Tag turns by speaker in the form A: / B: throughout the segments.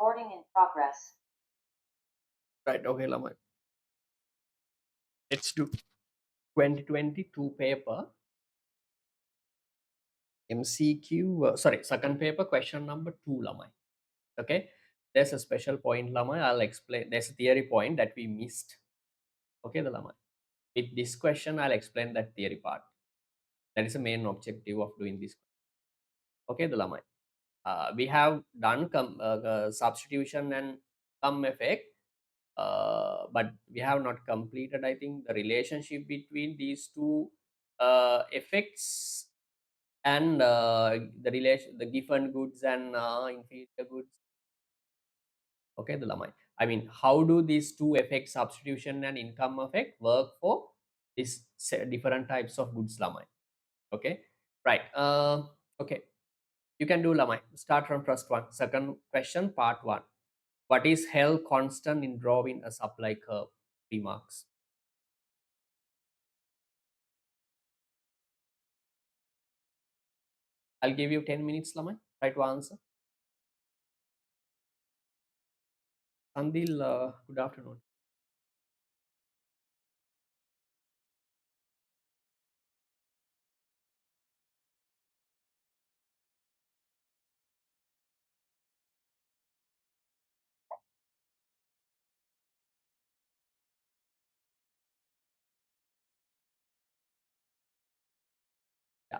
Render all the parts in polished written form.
A: Recording in progress.
B: Right, okay, Lamai. Let's do 2022 paper MCQ, sorry, second paper question number 2, Lamai. Okay, there's a special point, Lamai. I'll explain. There's a theory point that we missed. Okay, the Lamai. With this question, I'll explain that theory part. That is the main objective of doing this. Okay, the Lamai. We have done substitution and sum effect, but we have not completed, I think, the relationship between these two effects and the relation, the given goods and inferior goods. Okay, the Lamai. I mean, how do these two effects, substitution and income effect, work for these different types of goods, Lamai? Okay, right. Okay, you can do, Lamai. Start from first one. Second question, part one. What is held constant in drawing a supply curve? 3 marks. I'll give you 10 minutes, Lamai. Try to answer. Sandil, good afternoon. Yeah.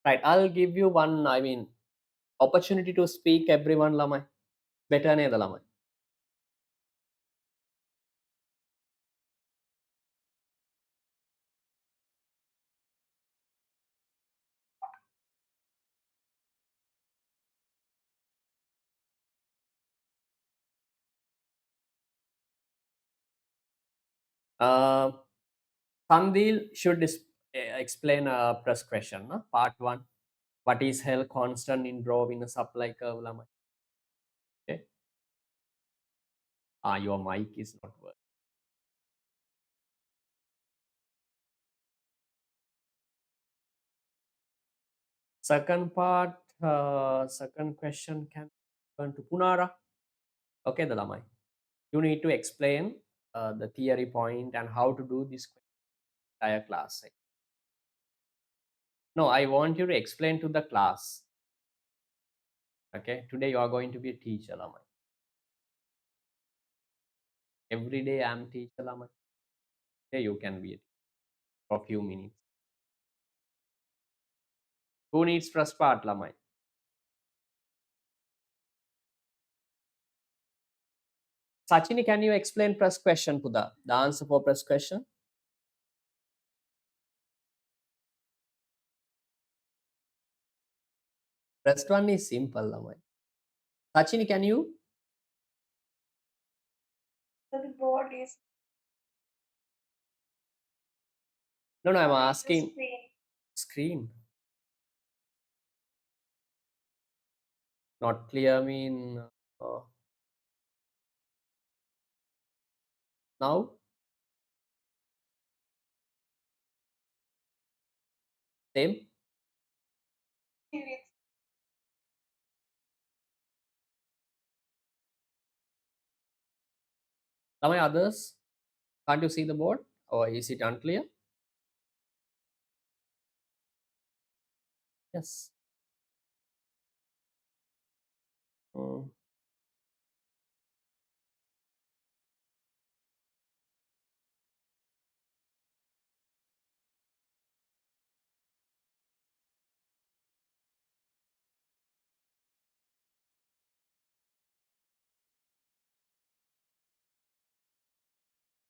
B: Right. I'll give you one, I mean, opportunity to speak, everyone, Lamai. Better ne the Lamai. Uh, Sandil should explain a press question, no? Part one. What is held constant in drawing a supply curve, Lamai? Okay. Your mic is not working. Second part, second question can turn to Punara. Okay, Dalamai. You need to explain the theory point and how to do this entire class. No, I want you to explain to the class. Okay, today you are going to be a teacher, Lamai. Every day I'm teacher, Lamai. Today you can be a teacher for a few minutes. Who needs first part, Lamai? Sachini, can you explain press question, Puda? The answer for press question? Press one is simple, Lamai. Sachini, can you? The board is. No, I'm asking. Screen. Not clear mean uh, now? Same? Lamai, others? Can't you see the board? Or is it unclear? Yes. Mm.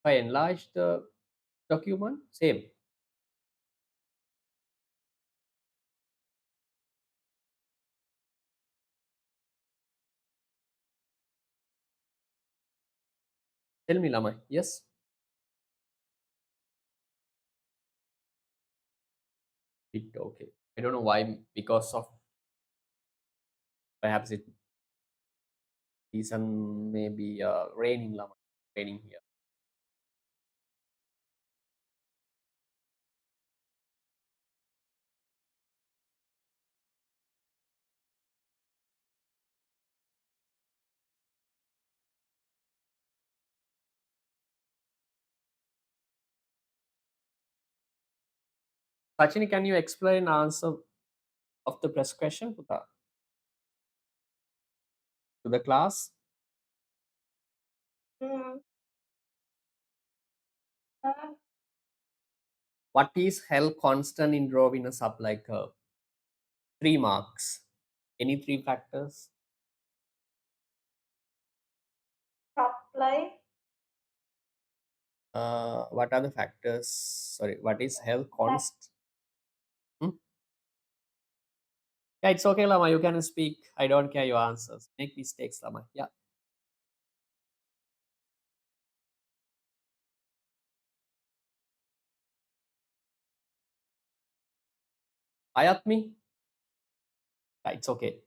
B: If I enlarge the document, same. Tell me, Lamai. Yes? It okay. I don't know why, because of perhaps it reason maybe raining, Lamai. Raining here. Sachini, can you explain answer of the press question to the class? Mm. What is held constant in rho in a supply curve? 3 marks. Any three factors? Supply. What are the factors? Sorry, what is held constant? Hmm? Yeah, it's okay, Lama. You can speak. I don't care your answers. Make mistakes, Lama. Yeah. Ayatmi? Yeah, it's okay.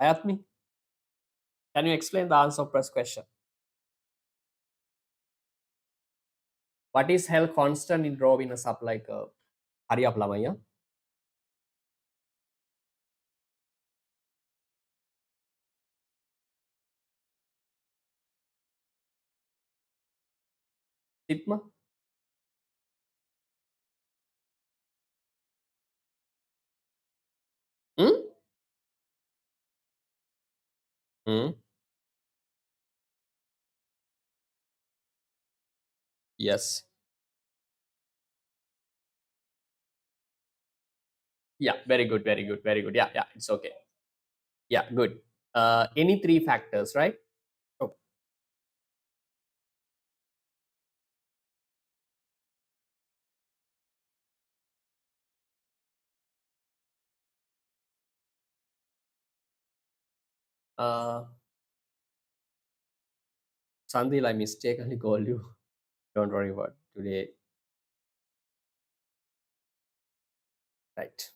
B: Ayatmi? Can you explain the answer of press question? What is held constant in rho in a supply curve? Hurry up, Lama. Yeah. Sigma? Hmm? Hmm? Yes. Yeah. Very good. Very good. Very good. Yeah. Yeah. It's okay. Yeah. Good. Any three factors, right? Oh, uh, Sandil, I mistakenly called you. Don't worry about today. Right.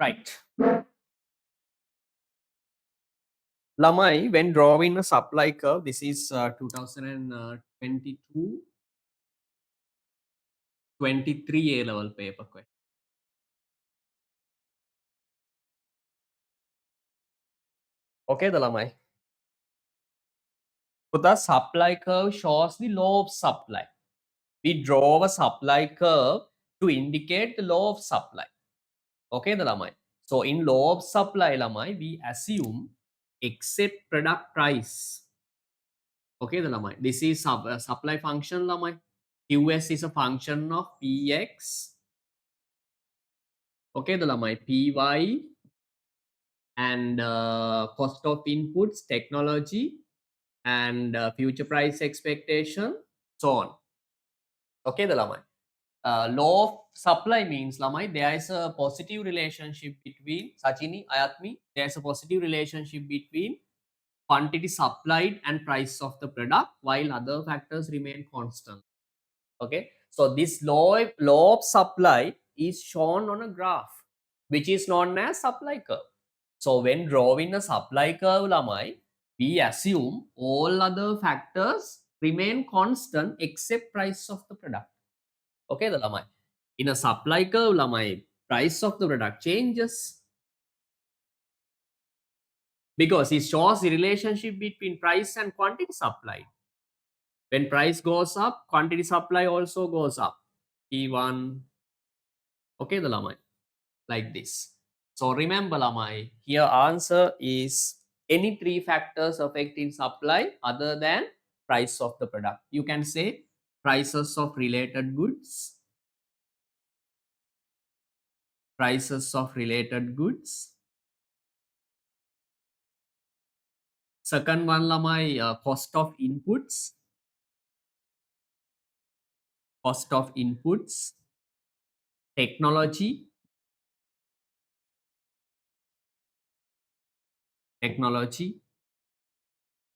B: Right. Lamai, when drawing a supply curve, this is 2022 23 A level paper question. Okay, the Lamai. So the supply curve shows the law of supply. We draw a supply curve to indicate the law of supply. Okay, the Lamai. So in law of supply, Lamai, we assume except product price. Okay, the Lamai. This is supply function, Lamai. QS is a function of PX. Okay, the Lamai. PY and cost of inputs, technology, and future price expectation, so on. Okay, the Lamai. Law of supply means, Lamai, there is a positive relationship between Sachini, Ayatmi. There is a positive relationship between quantity supplied and price of the product, while other factors remain constant. Okay, so this law of supply is shown on a graph, which is known as supply curve. So when drawing a supply curve, Lamai, we assume all other factors remain constant except price of the product. Okay, the Lamai. In a supply curve, Lamai, price of the product changes because it shows the relationship between price and quantity supplied. When price goes up, quantity supply also goes up. P1. Okay, the Lamai, like this. So remember, Lamai, here answer is any three factors affecting supply other than price of the product. You can say prices of related goods, prices of related goods. Second one, Lamai, cost of inputs, cost of inputs, technology, technology.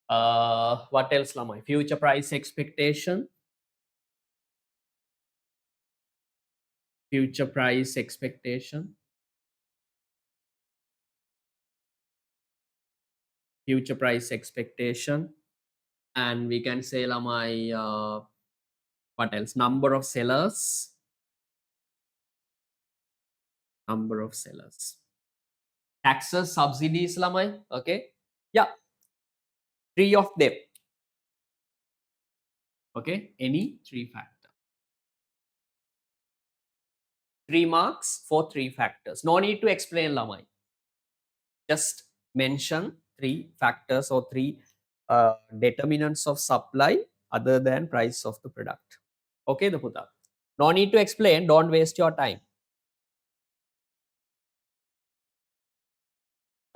B: What else, Lamai? Future price expectation, future price expectation, future price expectation. And we can say, Lamai, what else? Number of sellers, number of sellers. Taxes, subsidies, Lamai. Okay. Yeah, three of them. Okay, any three factor. 3 marks for three factors. No need to explain, Lamai. Just mention three factors or three determinants of supply other than price of the product. Okay, the Puta. No need to explain. Don't waste your time.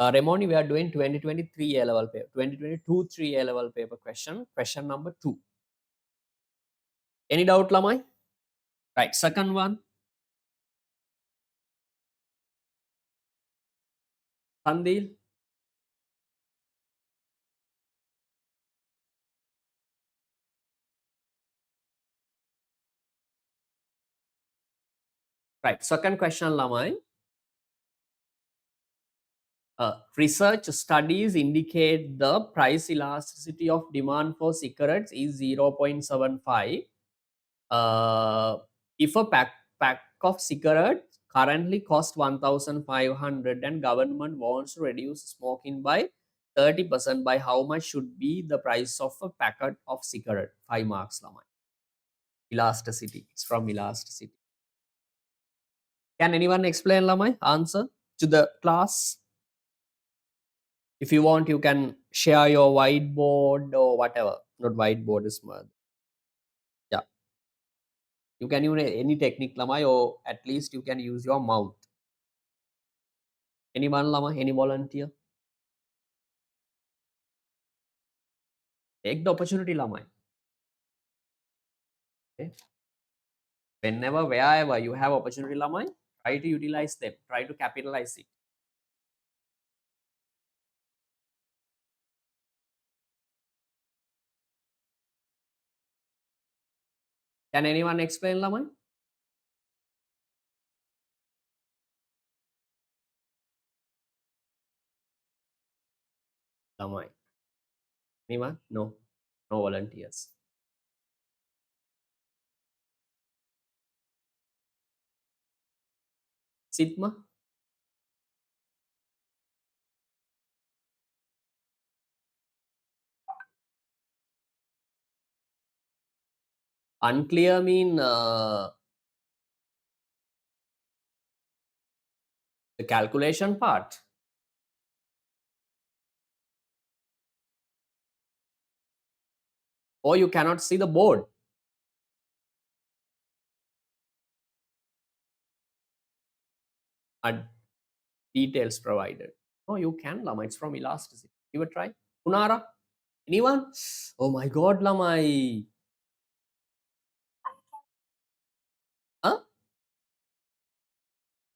B: Remoni, we are doing 2023 A level paper, 2022 3 A level paper question, question number 2. Any doubt, Lamai? Right, second one. Sandil. Right, second question, Lamai. Research studies indicate the price elasticity of demand for cigarettes is 0.75. If a pack of cigarettes currently cost 1,500 and government wants to reduce smoking by 30%, by how much should be the price of a packet of cigarette? 5 marks, Lamai. Elasticity. It's from elasticity. Can anyone explain, Lamai? Answer to the class. If you want, you can share your whiteboard or whatever. Not whiteboard is more. Yeah. You can use any technique, Lamai, or at least you can use your mouth. Anyone, Lamai? Any volunteer? Take the opportunity, Lamai. Okay. Whenever, wherever you have opportunity, Lamai, try to utilize them. Try to capitalize it. Can anyone explain, Lamai? Lamai. Anyone? No. No volunteers. Sitma? Unclear mean the calculation part. Or you cannot see the board. Details provided. Oh, you can, Lama. It's from elasticity. Give a try. Punara? Anyone? Oh my god, Lamai. Huh?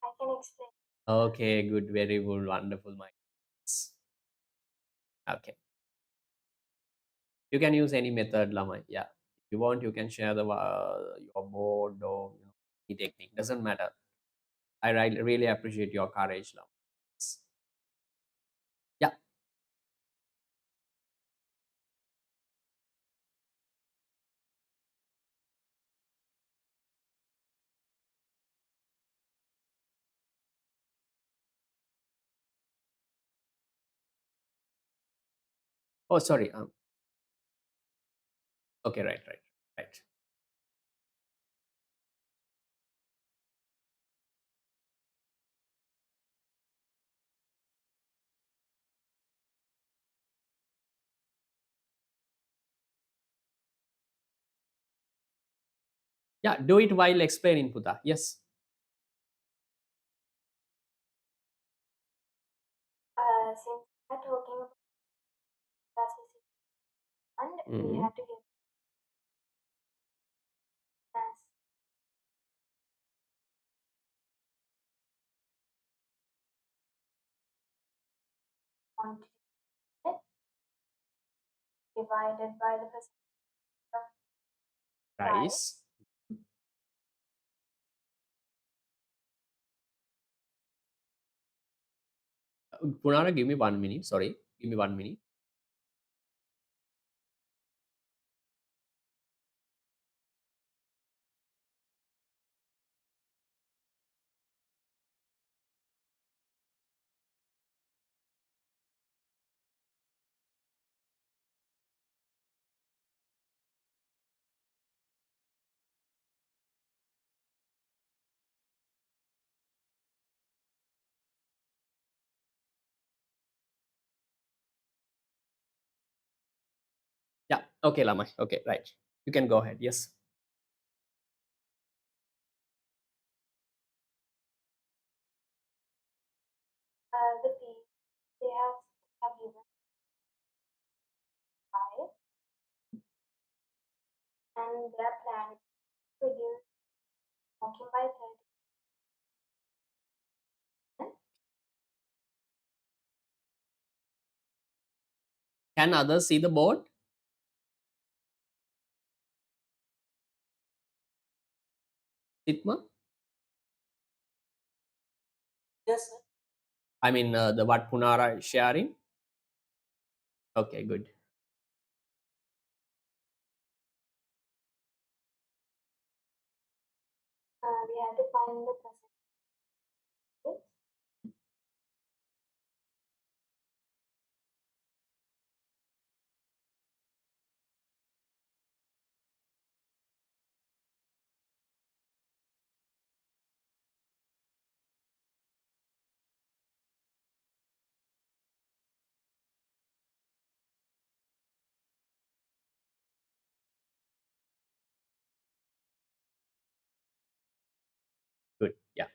B: I can explain. Okay, good. Very good. Wonderful, my. Okay. You can use any method, Lamai. Yeah. If you want, you can share the your board or any technique. Doesn't matter. I really appreciate your courage, Lamai. Yeah. Oh, sorry. Okay, right. Yeah, do it while explaining, Puta. Yes. Since we are talking about plasticity and we have to get as quantity divided by the percentage of price. Punara, give me 1 minute. Sorry, give me 1 minute. Yeah. Okay, Lama. Okay, right. You can go ahead. Yes. The fee they have given 5 and they are planning to reduce smoking by 30. Can others see the board? Sitma? Yes, sir. I mean, the what Punara is sharing. Okay, good. We have to find the percentage. Good. Yeah.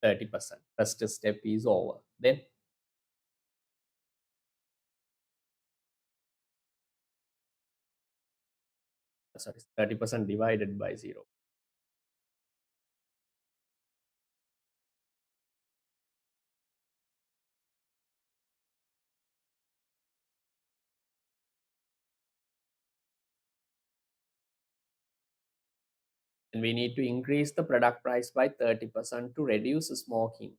B: 30%. First step is over. Then, sorry, 30% divided by 0. And we need to increase the product price by 30% to reduce smoking.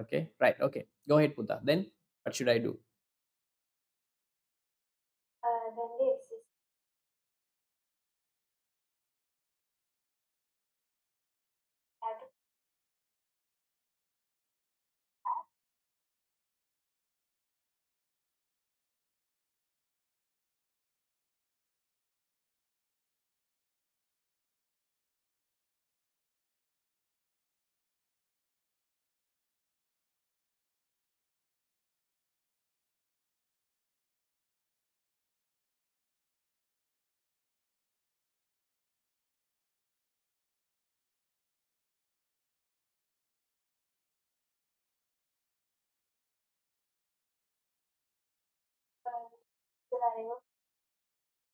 B: Okay, right. Okay, go ahead, Puta. Then what should I do?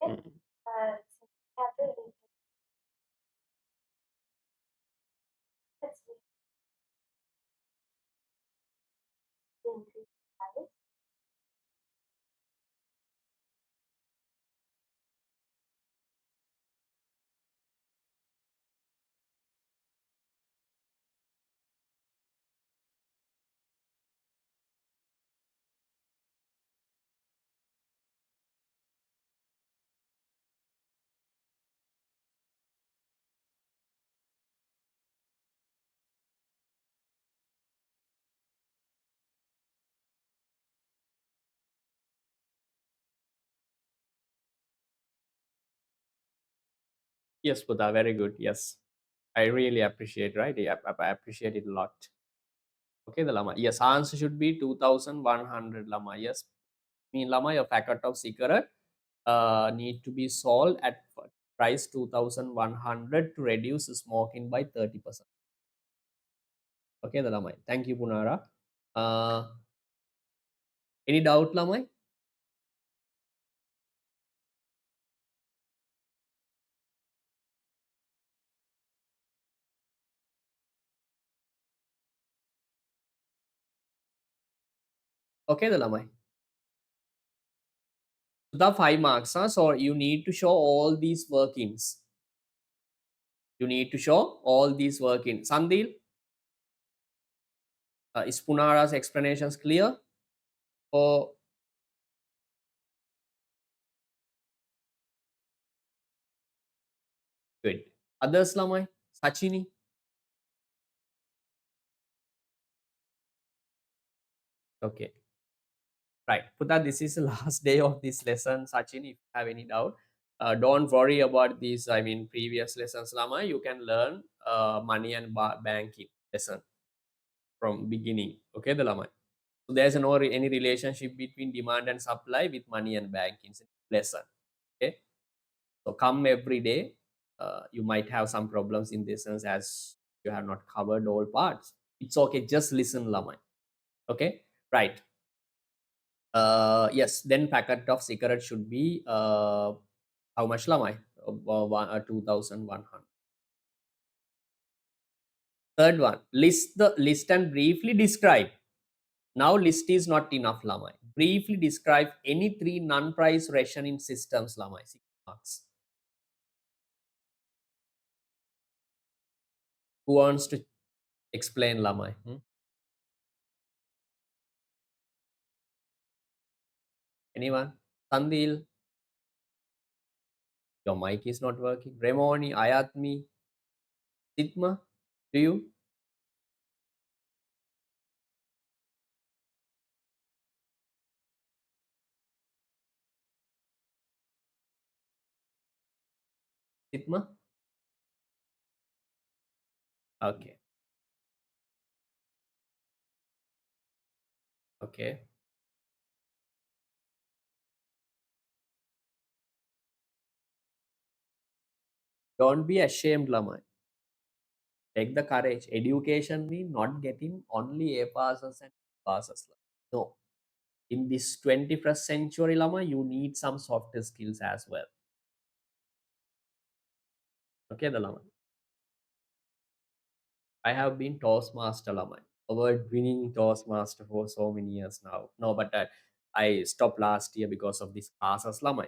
B: Mm. Yes, Puta, very good. Yes, I really appreciate, right? Yeah, I appreciate it a lot. Okay, the Lama. Yes, answer should be 2100 Lama. Yes, mean Lama, your packet of cigarette need to be sold at price 2100 to reduce smoking by 30%. Okay, the Lama. Thank you, Punara. Uh, any doubt, Lama? Okay, the Lama. The 5 marks, huh? So you need to show all these workings. You need to show all these workings. Sandil, is Punara's explanations clear? Or good? Others, Lamai? Sachini? Okay, right. Puta, this is the last day of this lesson. Sachin, if you have any doubt, don't worry about these. I mean, previous lessons, Lama. You can learn money and banking lesson from beginning. Okay, the Lama. So there's no any relationship between demand and supply with money and banking lesson. Okay, so come every day. You might have some problems in this sense as you have not covered all parts. It's okay. Just listen, Lama. Okay, right. Yes, then packet of cigarette should be how much lamai? 2100. Third one, list and briefly describe. Now list is not enough lamai. Briefly describe any three non-price rationing systems lamai. 6 marks. Who wants to explain lamai? Anyone? Sandil, your mic is not working. Remoni, Ayatmi, Sitma, do you? Sitma? Okay, okay. Don't be ashamed, lamai. Take the courage. Education means not getting only A passes and B passes. No. In this 21st century, Lama, you need some softer skills as well. Okay, the Lama. I have been Toastmaster, Lama. Award winning Toastmaster for so many years now. No, but I stopped last year because of this classes, Lama.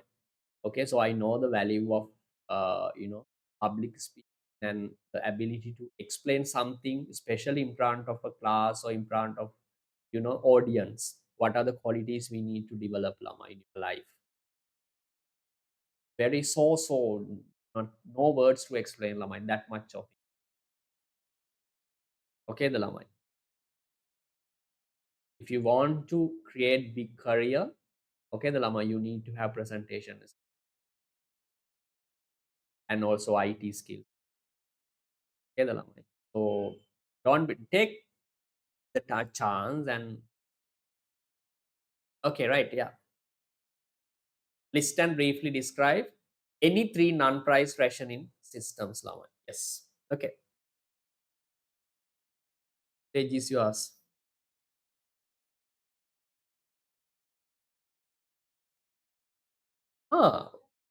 B: Okay, so I know the value of public speech. and the ability to explain something, especially in front of a class or in front of audience. What are the qualities we need to develop, Lama, in your life? Very so, not, no words to explain, Lama, that much of it. Okay, the Lama. If you want to create big career, okay, the Lama, you need to have presentations and also IT skills. Okay, the Lama. So don't take the chance and okay, right, yeah. List and briefly describe any three non-price rationing systems, Lama. Yes. Okay. Stage is yours. Ah,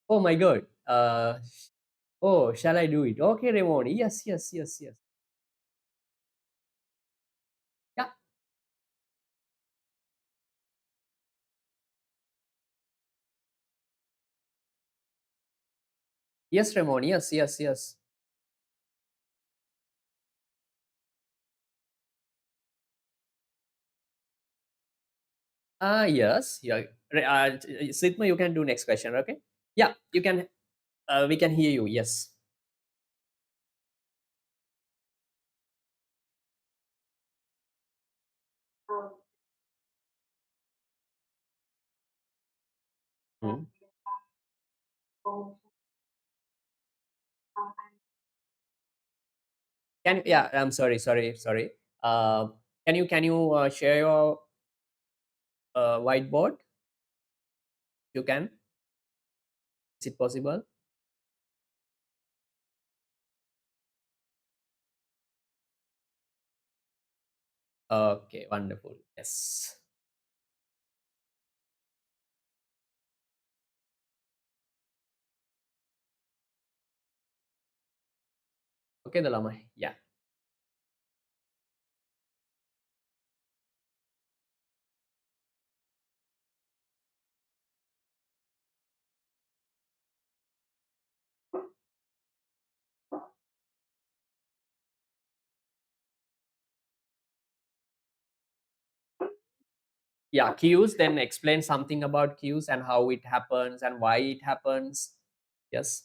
B: oh my God. Oh, shall I do it? Okay, Ramon. Yes, yes, yes, yes. Yeah. Yes, Ramon. Yes, yes, yes. Yes. Yeah. Sidma, you can do next question. Okay. Yeah, you can. We can hear you. Yes. Hmm. Yeah. I'm sorry. Sorry. Sorry. Uh, can you share your whiteboard? You can. Is it possible? Okay. Wonderful. Yes. Okay, the Lama. Yeah. Yeah, cues, then explain something about cues and how it happens and why it happens. Yes.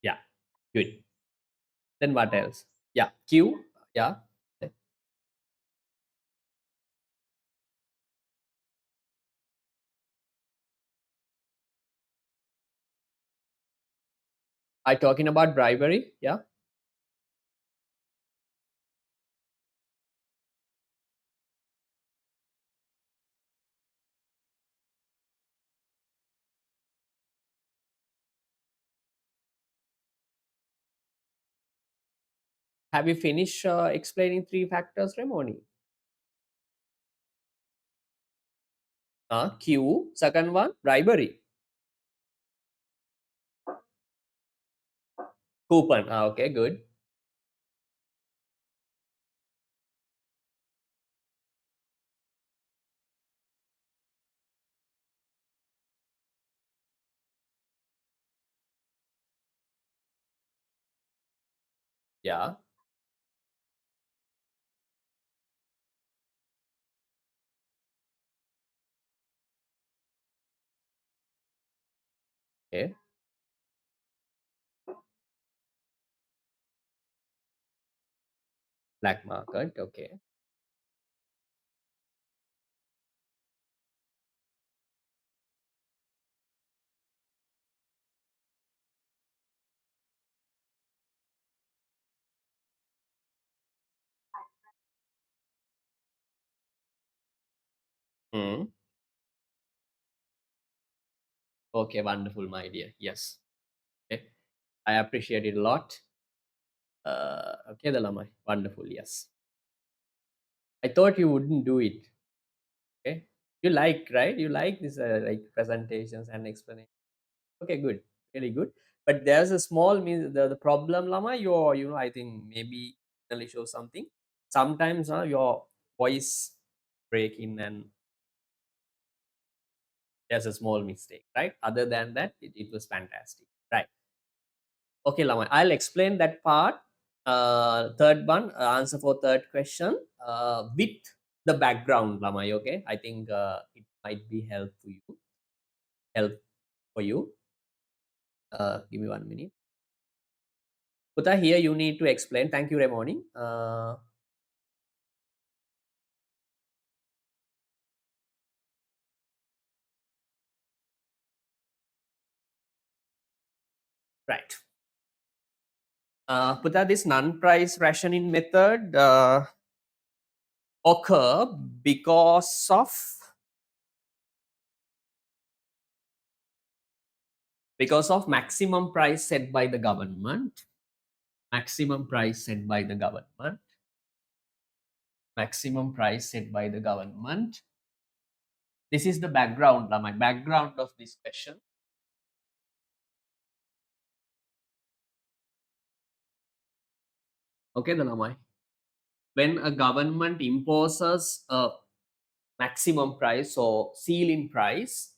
B: Yeah, good. Then what else? Yeah, cue. Yeah. I talking about bribery. Yeah. Have you finished explaining three factors, Ramoni? Cue. Second one, bribery. Coupon. Okay, good. Yeah. Okay. Black market. Okay. Hmm. Okay, wonderful, my dear. Yes. Okay. I appreciate it a lot. Okay, the Lama. Wonderful. Yes. I thought you wouldn't do it. Okay. You like, right? You like this like presentations and explanation. Okay, good, really good. But there's a small means the problem, Lama. Your, I think maybe really show something. Sometimes your voice breaking and there's a small mistake, right? Other than that, it was fantastic, right? Okay, Lama. I'll explain that part. Third one, answer for third question with the background, Lama. Okay, I think it might be help for you. Give me 1 minute. Puta, here you need to explain. Thank you, Remoni. Right. Puta, this non-price rationing method occur because of maximum price set by the government. Maximum price set by the government. Maximum price set by the government. This is the background, my background of this question. Okay, Lamai. When a government imposes a maximum price or ceiling price,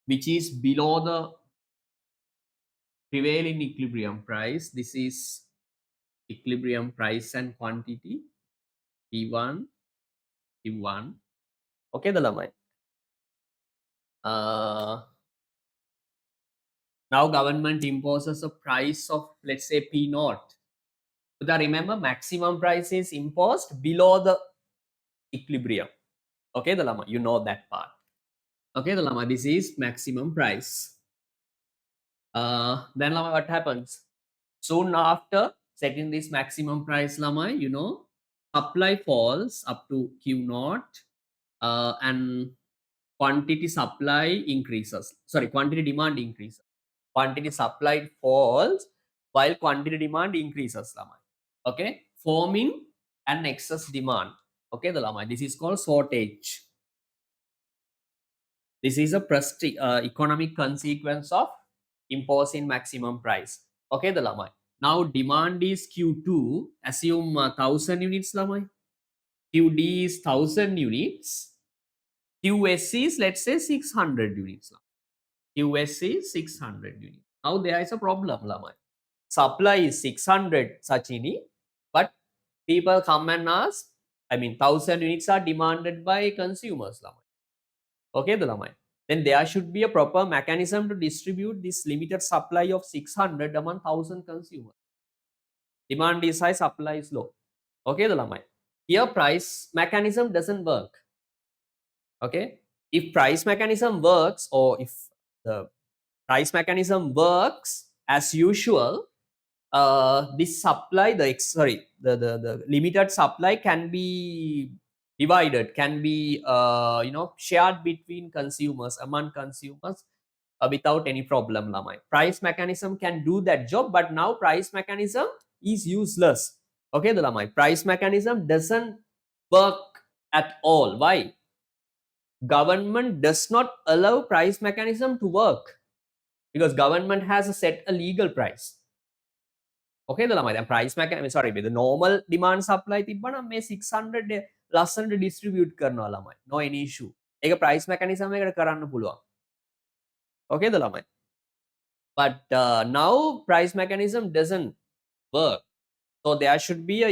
B: which is below the prevailing equilibrium price, this is equilibrium price and quantity, P1, P1. Okay, Lamai. Now government imposes a price of, let's say, P naught. But remember, maximum price is imposed below the equilibrium. Okay, the Lama, you know that part. Okay, the Lama, this is maximum price. Then Lama, what happens? Soon after setting this maximum price, Lama, supply falls up to Q naught and quantity supply increases. Sorry, quantity demand increases. Quantity supplied falls while quantity demand increases, Lama. Okay, forming an excess demand. Okay, the Lama, this is called shortage. This is a economic consequence of imposing maximum price. Okay, the Lamai. Now demand is Q2. Assume 1000 units, Lamai. QD is 1000 units. QS is, let's say, 600 units. QS is 600 units. Now there is a problem, Lamai. Supply is 600 Sachini, but people come and ask, 1000 units are demanded by consumers, Lamai. Okay, the Lamai. Then there should be a proper mechanism to distribute this limited supply of 600 among 1000 consumers. Demand is high, supply is low. Okay, the Lamai. Here price mechanism doesn't work. Okay, if price mechanism works, or if the price mechanism works as usual, this supply, the limited supply can be divided, can be shared between consumers, among consumers, without any problem, Lamai. Price mechanism can do that job, but now price mechanism is useless. Okay, the Lamai. Price mechanism doesn't work at all. Why? Government does not allow price mechanism to work because government has a set a legal price. Okay, the lamai. Price mechanism, sorry, with the normal demand supply තිබ්බනම් මේ 600 ලස්සනට distribute කරනවා ළමයි. No any issue. ඒක price mechanism එකකට කරන්න පුළුවන්. Okay, the ළමයි. But now price mechanism doesn't work. So there should be a,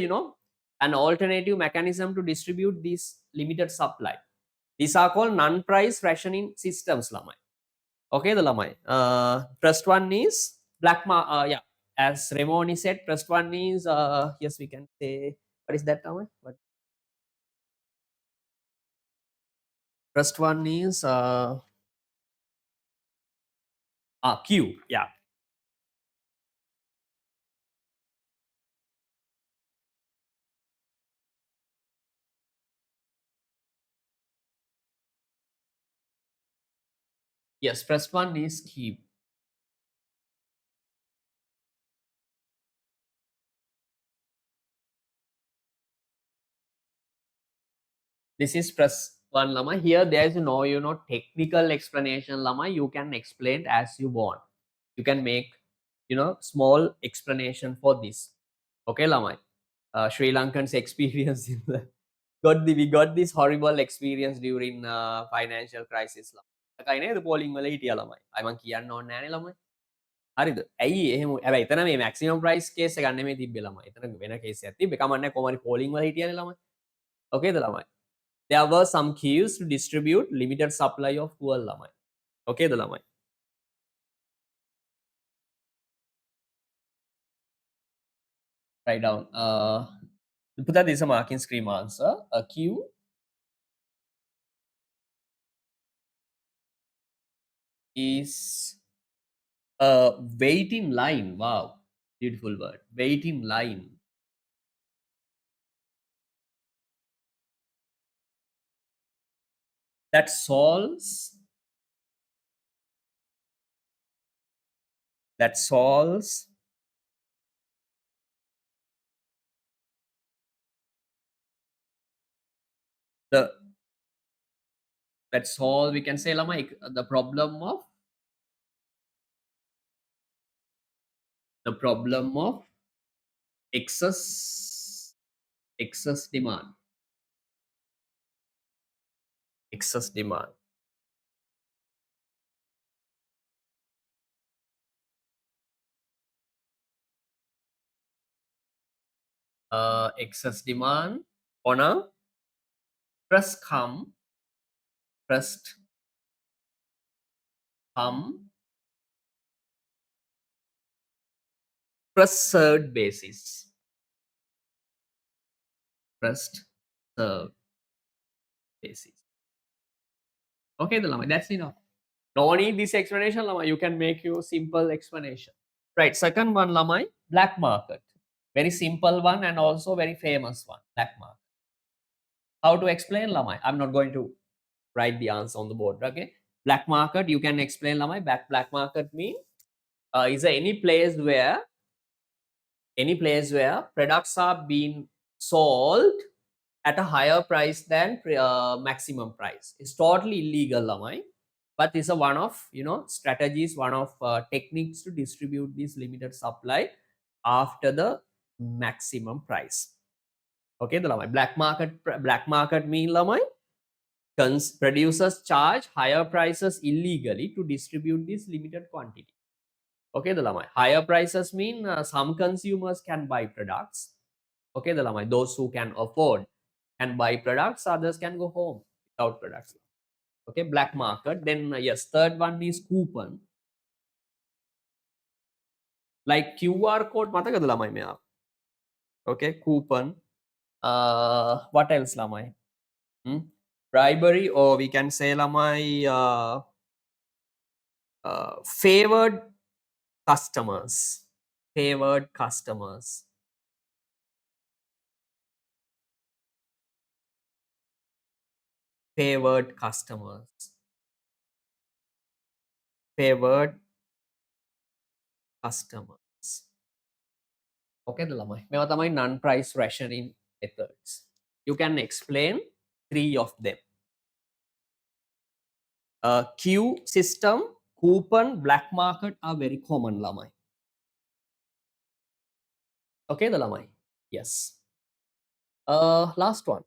B: an alternative mechanism to distribute this limited supply. These are called non-price rationing systems, lamai. Okay, the lamai. First one is yeah, as Remoni said, first one is yes, we can say, what is that, lamai? What? First one is Q. Yeah. Yes, first one is Q. This is press. one, Lama. Here there is no, technical explanation, Lama. You can explain as you want. You can make, small explanation for this. Okay, Lama. Sri Lankans experience in the we got this horrible experience during financial crisis. Lama. නේද polling වල හිටියා ළමයි. අය මං කියන්න ඕනේ නෑනේ ළමයි. හරිද? ඇයි එහෙම හැබැයි එතන මේ maximum price case එක නෙමෙයි තිබ්බේ ළමයි. එතන වෙන case එකක් තිබ්බේ. කමන්නේ කොහමරි polling වල හිටියානේ ළමයි. Okay ද ළමයි? There were some queues to distribute limited supply of fuel ළමයි. Okay ද ළමයි? Write down. Put that is a marking scheme answer. A queue is a waiting line. Wow, beautiful word. Waiting line. That solves the we can say lama the problem of excess demand. Excess demand. Excess demand on a first come first served basis. First served basis. Okay, the lama. That's enough. No need this explanation, lama. You can make your simple explanation. Right. Second one, lama, black market. Very simple one and also very famous one. Black market. How to explain, lama? I'm not going to write the answer on the board. Okay. Black market. You can explain, lama. Black market mean is there any place where products are being sold at a higher price than maximum price. It's totally illegal, Lamai. But it's a one of strategies, one of techniques to distribute this limited supply after the maximum price. Okay, the Lamai. Black market mean Lamai. Producers charge higher prices illegally to distribute this limited quantity. Okay, the Lamai. Higher prices mean some consumers can buy products. Okay, the Lamai. Those who can afford and buy products, others can go home without products. Okay, black market. Then yes, third one is coupon. Like QR code, මතකද ළමයි මෙයා? Okay, coupon. What else ළමයි? Bribery, or we can say ළමයි favored customers. Favored customers. Favored customers. Favored customers. Okay, the ළමයි. මේවා තමයි non-price rationing methods. You can explain 3 of them. Queue system, coupon, black market are very common, ළමයි. Okay, the ළමයි. Yes. Last one.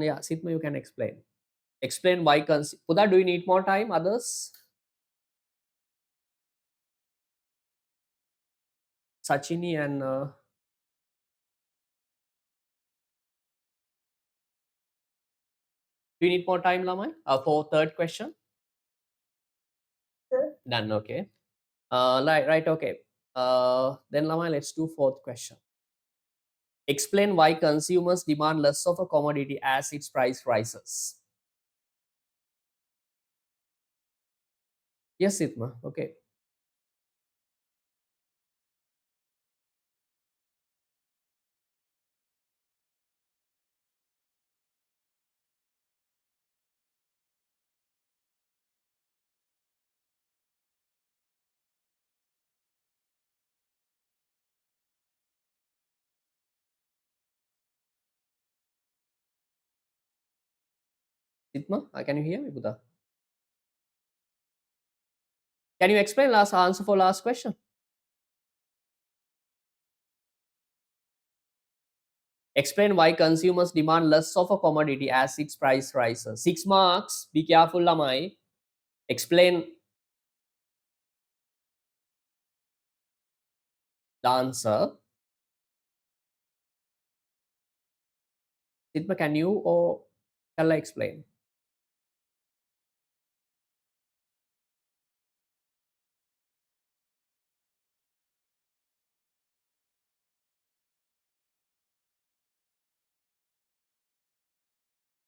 B: Yeah, Sitma, you can explain. Explain why Puda, do you need more time? Others? Sachini and do you need more time, Lamai? For third question? Done, okay. Right, okay. Then Lamai, let's do fourth question. Explain why consumers demand less of a commodity as its price rises. Yes, Sitma, okay. Sitma, can you hear me, Buddha? Can you explain last answer for last question? Explain why consumers demand less of a commodity as its price rises. 6 marks. Be careful, Lamai. Explain the answer. Sitma, can you or shall I explain?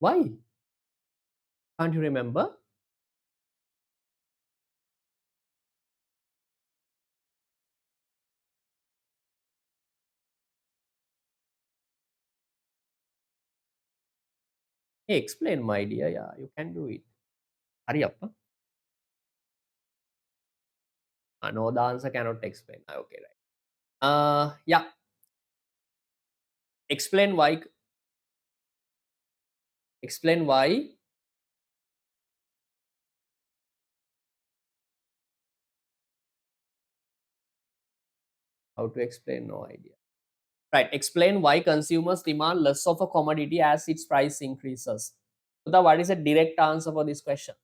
B: Why? Can't you remember? Hey, explain, my dear. Yeah, you can do it. Hurry up. Huh? No, the answer cannot explain. Okay, right. Yeah. Explain why. Explain why. How to explain? No idea. Right. Explain why consumers demand less of a commodity as its price increases. So, what is a direct answer for this question?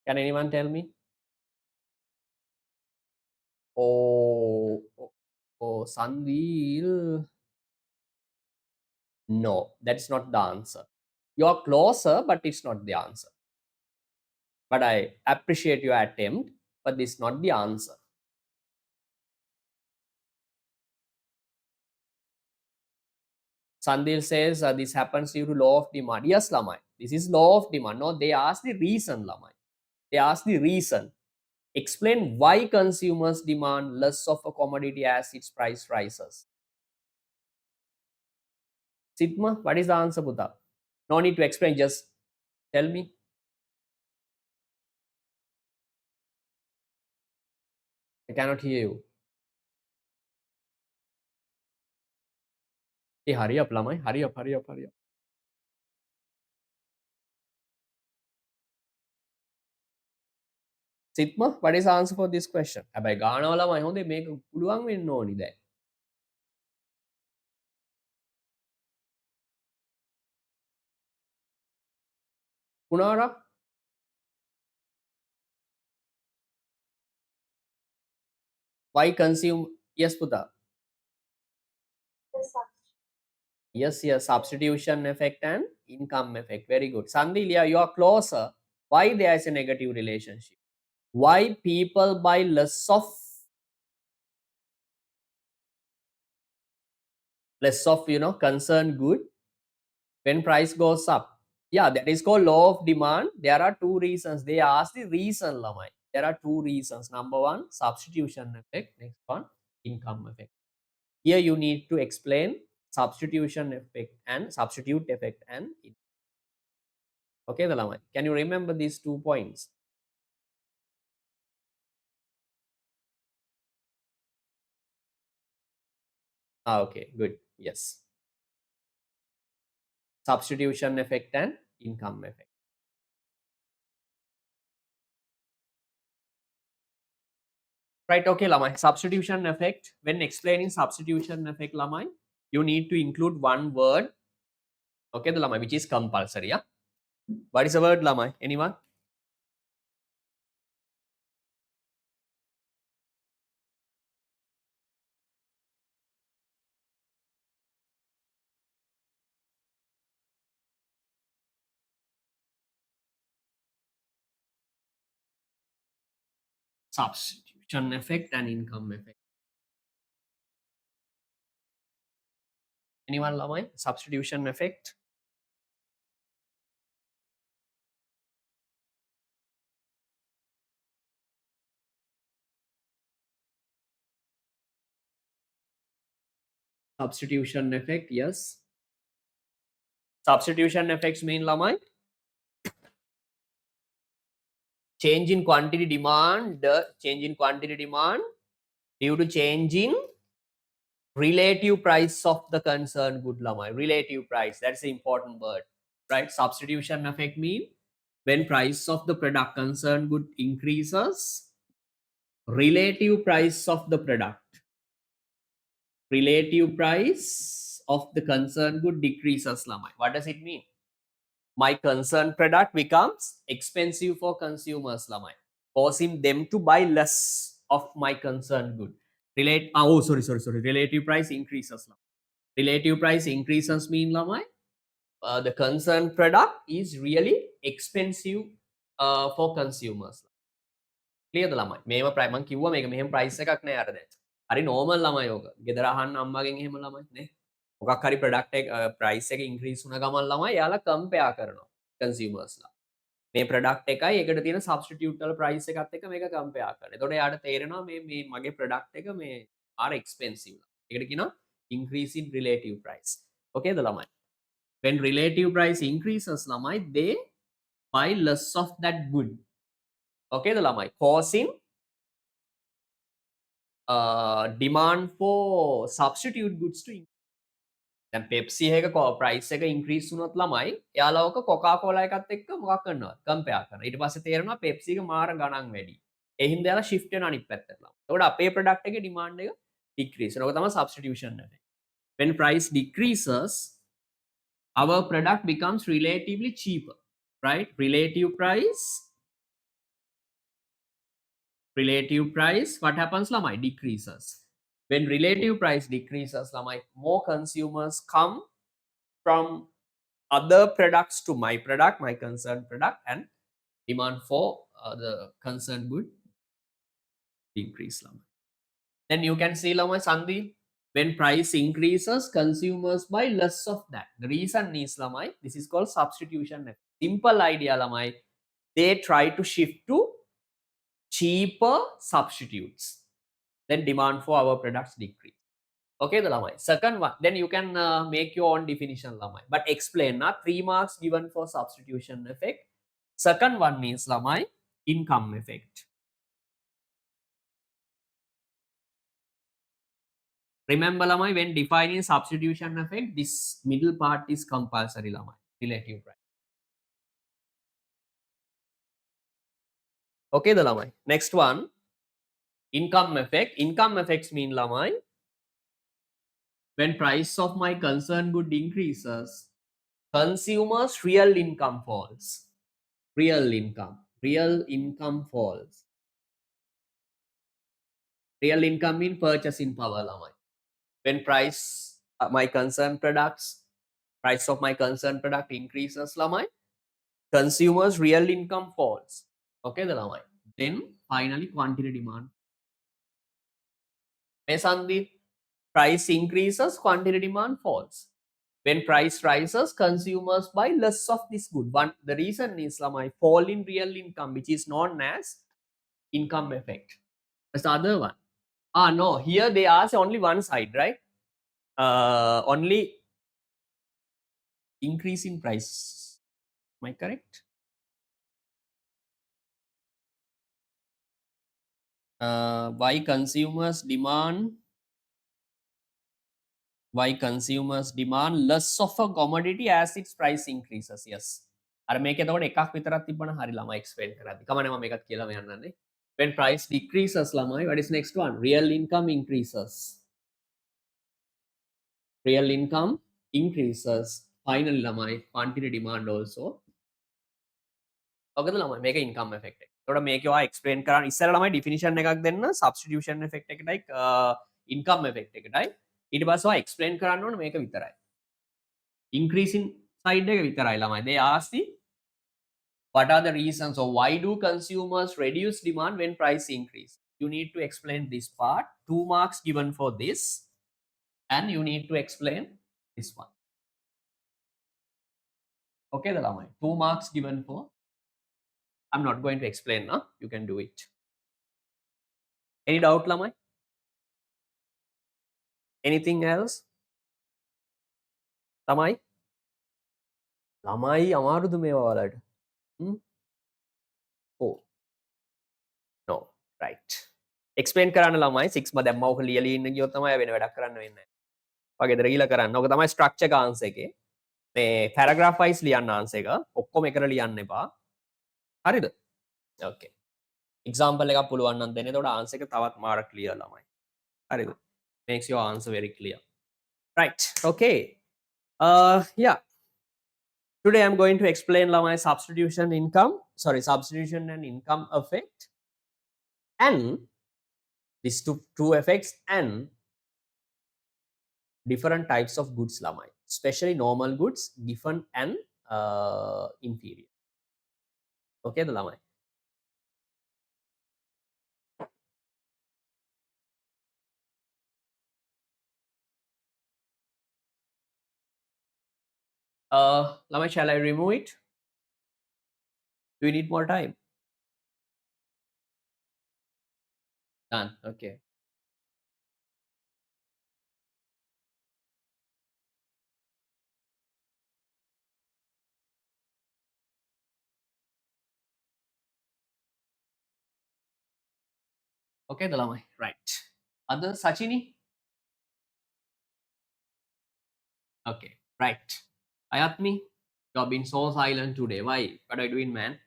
B: Can anyone tell me? Oh, Sanveer. No, that's not the answer. You're closer, but it's not the answer. But I appreciate your attempt, but this is not the answer. Sandil says this happens due to law of demand. Yes, Lamai. This is law of demand. No, they ask the reason, Lamai. They ask the reason. Explain why consumers demand less of a commodity as its price rises. Sitma, what is the answer, Buddha? No need to explain, just tell me. I cannot hear you. Hey, hurry up, Lamai. Hurry up, hurry up, hurry up. Sitma, what is the answer for this question? හැබැයි ගානවල ළමයි හොඳේ මේක පුළුවන් වෙන්න ඕනි දැන්. Kunara, why consume? Yes, Buddha. Yes, yes, substitution effect and income effect. Very good. Sandilia, you are closer. Why there is a negative relationship? Why people buy less of concerned good when price goes up? Yeah, that is called law of demand. There are two reasons. They ask the reason, Lamai. There are two reasons. Number one, substitution effect. Next one, income effect. Here you need to explain substitution effect and substitute effect and okay, Dalamai. Can you remember these 2 points? Okay, good. Yes. Substitution effect and income effect. Right, okay, Lamai. Substitution effect. When explaining substitution effect, Lamai, you need to include one word, okay, the Lamai, which is compulsory. Yeah. What is the word, Lamai? Anyone? Substitution effect and income effect. Anyone, Lamai? Substitution effect. Substitution effect, yes. Substitution effects mean, Lamai, change in quantity demand, change in quantity demand due to change in relative price of the concerned good, Lamai. Relative price, that's the important word, right? Substitution effect mean when price of the product concerned good increases, relative price of the product, relative price of the concerned good decreases lamai. What does it mean? My concerned product becomes expensive for consumers lamai, causing them to buy less of my concerned good. Sorry. Relative price increases lamai. Relative price increases mean lamai, the concerned product is really expensive for consumers. Clear the lamai. මේම මං කිව්වා මේක මෙහෙම price එකක් නෑ අර දැන්. හරි normal ළමයි ඕක. ගෙදර අහන්න අම්මගෙන් එහෙම ළමයි නේ. මොකක් හරි product එක price එක increase වුණ ගමන් ළමයි එයාලා compare කරනවා consumers ලා. මේ product එකයි ඒකට තියෙන substitute වල price එකත් එක්ක මේක compare කරනවා. එතකොට එයාට තේරෙනවා මේ මගේ product එක මේ ආර expensive. ඒකට කියනවා increase in relative price. Okay ද ළමයි? When relative price increases lamai, they buy less of that good. Okay the lamai, causing demand for substitute goods to increase. දැන් Pepsi එක price එක increase වුණොත් ළමයි එයාලා ඔක Coca-Cola එකත් එක්ක මොකක් කරනවා compare කරනවා. ඊට පස්සේ තේරෙනවා Pepsi එක මාර ගණන් වැඩි. ඒ හින්දා එයාලා shift වෙනවා අනිත් පැත්තට ළමයි. එතකොට අපේ product එකේ demand එක decrease වෙනවා. ඔක තමයි substitution effect. When price decreases, our product becomes relatively cheaper, right? Relative price, what happens lamai? Decreases. When relative price decreases lamai, more consumers come from other products to my product, my concerned product, and demand for the concerned good increase lamai. Then you can see lamai Sandhi, when price increases, consumers buy less of that. The reason is lamai, this is called substitution effect. Simple idea lamai, they try to shift to cheaper substitutes, then demand for our products decrease. Okay the lamai. Second one, then you can make your own definition lamai, but explain not 3 marks given for substitution effect. Second one means lamai income effect. Remember lamai, when defining substitution effect, this middle part is compulsory lamai, relative price. Okay the lamai. Next one, income effect. Income effects mean lamai, when price of my concerned good increases, consumers real income falls. Real income falls. Real income mean purchasing power lamai. When price my concerned products, price of my concerned product increases lamai, consumers real income falls. Okay the lamai. Then finally quantity demand. මේ සන්දි price increases, quantity demand falls. When price rises, consumers buy less of this good. One, the reason is lamai, fall in real income, which is known as income effect. That's the other one. No, here they ask only one side, right? Only increase in price. Am I correct? Why consumers demand less of a commodity as its price increases. Yes. අර මේක එතකොට එකක් විතරක් තිබ්බනම් හරි ළමයි explain කරද්දි. කමන්නේ මම මේකත් කියලාම යන්නන්නේ. When price decreases ළමයි, what is next one? Real income increases. Real income increases. Finally ළමයි quantity demand also. ඔකද ළමයි මේක income effect එක. එතකොට මේක ඔයා explain කරන්න ඉස්සර ළමයි definition එකක් දෙන්න substitution effect එකටයි income effect එකටයි. ඊට පස්සේ ඔයා explain කරන්න ඕනේ මේක විතරයි. Increasing side එක විතරයි ළමයි. They ask the what are the reasons or why do consumers reduce demand when price increase? You need to explain this part. 2 marks given for this, and you need to explain this one. Okay the ළමයි. 2 marks given for. I'm not going to explain now. You can do it. Any doubt ළමයි? Anything else? ළමයි? ළමයි අමාරුද මේවා ඔයාලට? Oh. No. Right. Explain කරන්න ළමයි 6 ම දැම්මා ඔක ලියලා ඉන්න ගියොත් තමයි වෙන වැඩක් කරන්න වෙන්නේ නැහැ. ඔය ගෙදර ගිහලා කරන්න. ඔක තමයි structure එක answer එකේ. මේ paragraph wise ලියන්න answer එක. ඔක්කොම එකට ලියන්න එපා. හරිද? okay example එකක් පුළුවන් නම් දෙන්න. එතකොට answer එක තවත් මාර clear ළමයි. හරිද? makes your answer very clear. Right. Okay. Yeah. Today I'm going to explain lamai substitution and income effect, and these two effects and different types of goods lamai, especially normal goods, given and inferior. Okay, the lamai. Lamai, shall I remove it? Do you need more time? Done. Okay. Okay, the lamai. Right. Other Sachini? Okay. Right. Ayatmi, you have been so silent today. Why? What are you doing, man?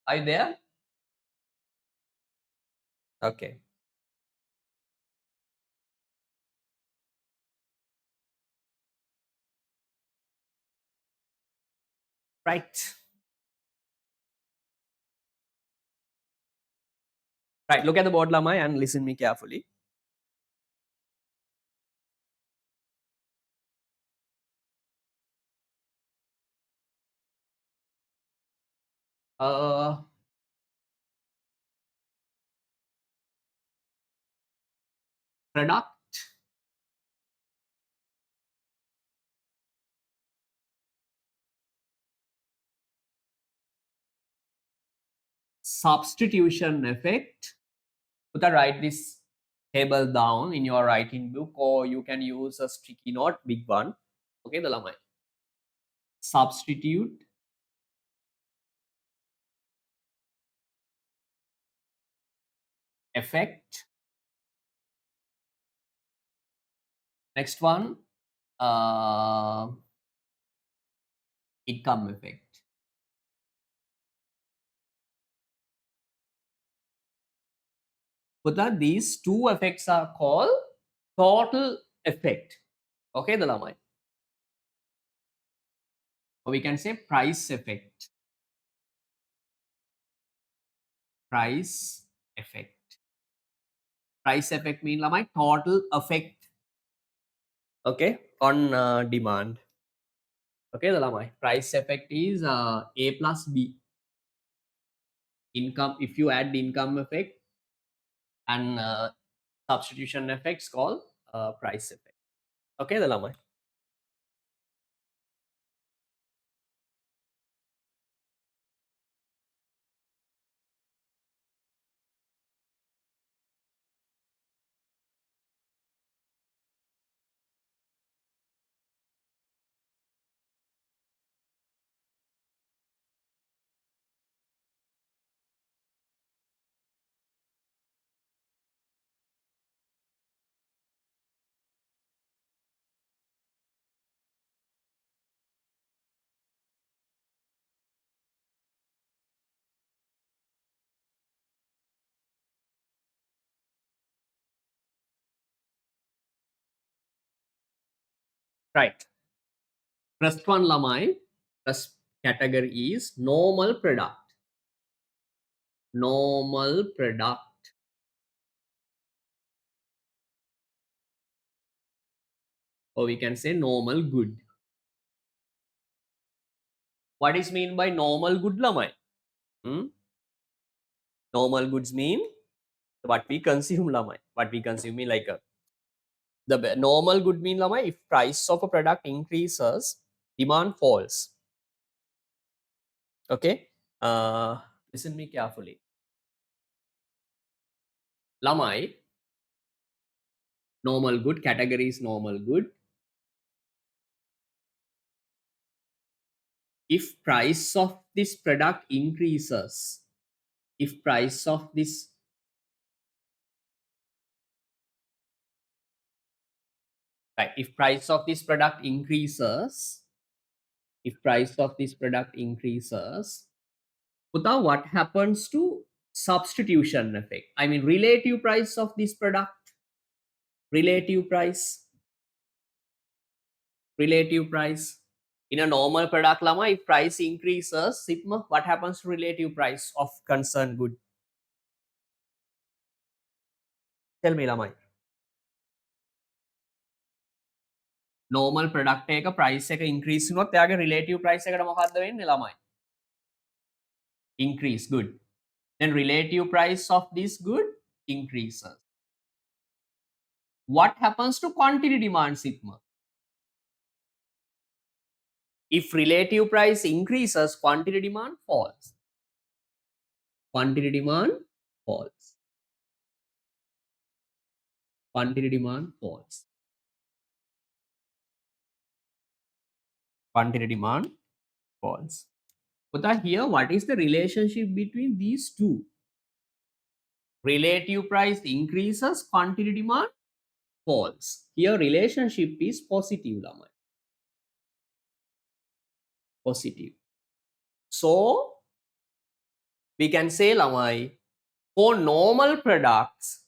B: Are you there? Okay. Right. Right. Look at the board, Lamai, and listen me carefully. Uh, Product substitution effect. You can write this table down in your writing book, or you can use a sticky note, big one. Okay, the Lamai. Substitute effect. Next one, income effect. But that these two effects are called total effect. Okay, the Lamai. Or we can say price effect. Price effect. Price effect mean lamai total effect. Okay, on demand. Okay, the lamai price effect is A plus B. Income, if you add the income effect and substitution effects called price effect. Okay, the lamai. Right. First one lamai. First category is normal product. Normal product. Or we can say normal good. What is mean by normal good lamai? Hmm? Normal goods mean what we consume lamai. What we consume mean like the normal good mean lamai, if price of a product increases, demand falls. Okay, listen me carefully lamai. Normal good category is normal good. If price of this product increases, if price of this, right? If price of this product increases, if price of this product increases, Uta, what happens to substitution effect? I mean, relative price of this product, relative price, relative price. In a normal product, lama, if price increases, sigma, what happens to relative price of concerned good? Tell me, lama. Normal product එක price එක increase වුණොත් එයාගේ relative price එකට මොකක්ද වෙන්නේ ළමයි? Increase, good. Then relative price of this good increases. What happens to quantity demand, sigma? If relative price increases, quantity demand falls. Quantity demand falls. Quantity demand falls. Quantity demand falls. But here, what is the relationship between these two? Relative price increases, quantity demand false. Here relationship is positive, lamai. Positive. So we can say, lamai, for normal products,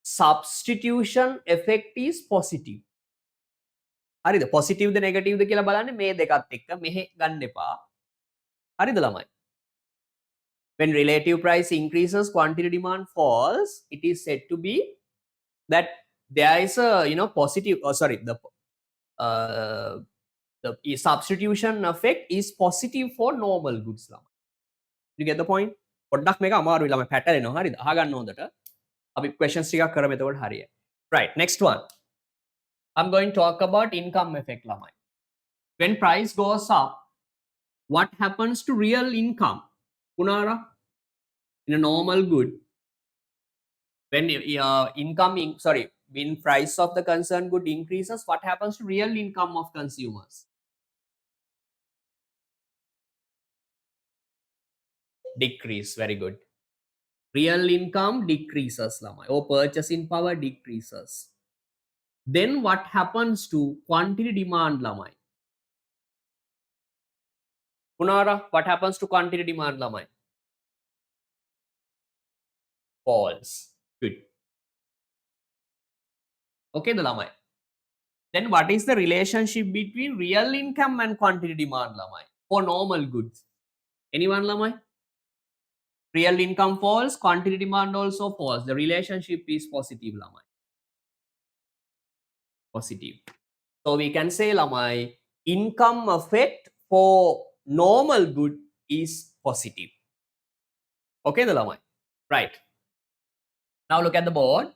B: substitution effect is positive. හරිද? positive ද negative ද කියලා බලන්න මේ දෙකත් එක්ක මෙහෙ ගන්න එපා. හරිද ළමයි? When relative price increases, quantity demand falls, it is said to be that there is a positive, uh, the substitution effect is positive for normal goods. You get the point? පොඩ්ඩක් මේක අමාරුයි ළමයි පැටලෙනවා. හරිද? අහගන්න හොඳට. අපි questions ටිකක් කරමු එතකොට හරිය. Right, next one. I'm going to talk about income effect ළමයි. When price goes up, what happens to real income? Punara, in a normal good, when when price of the concerned good increases, what happens to real income of consumers? Decrease. Very good. Real income decreases, lamai, or purchasing power decreases. Then what happens to quantity demand, lamai? Punara, what happens to quantity demand, lamai? Falls. Good. Okay, the lamai. Then what is the relationship between real income and quantity demand, lamai, for normal goods? Anyone, lamai? Real income falls, quantity demand also falls. The relationship is positive, lamai. Positive. So we can say, lamai, income effect for normal good is positive. Okay, the lamai. Right. Now look at the board.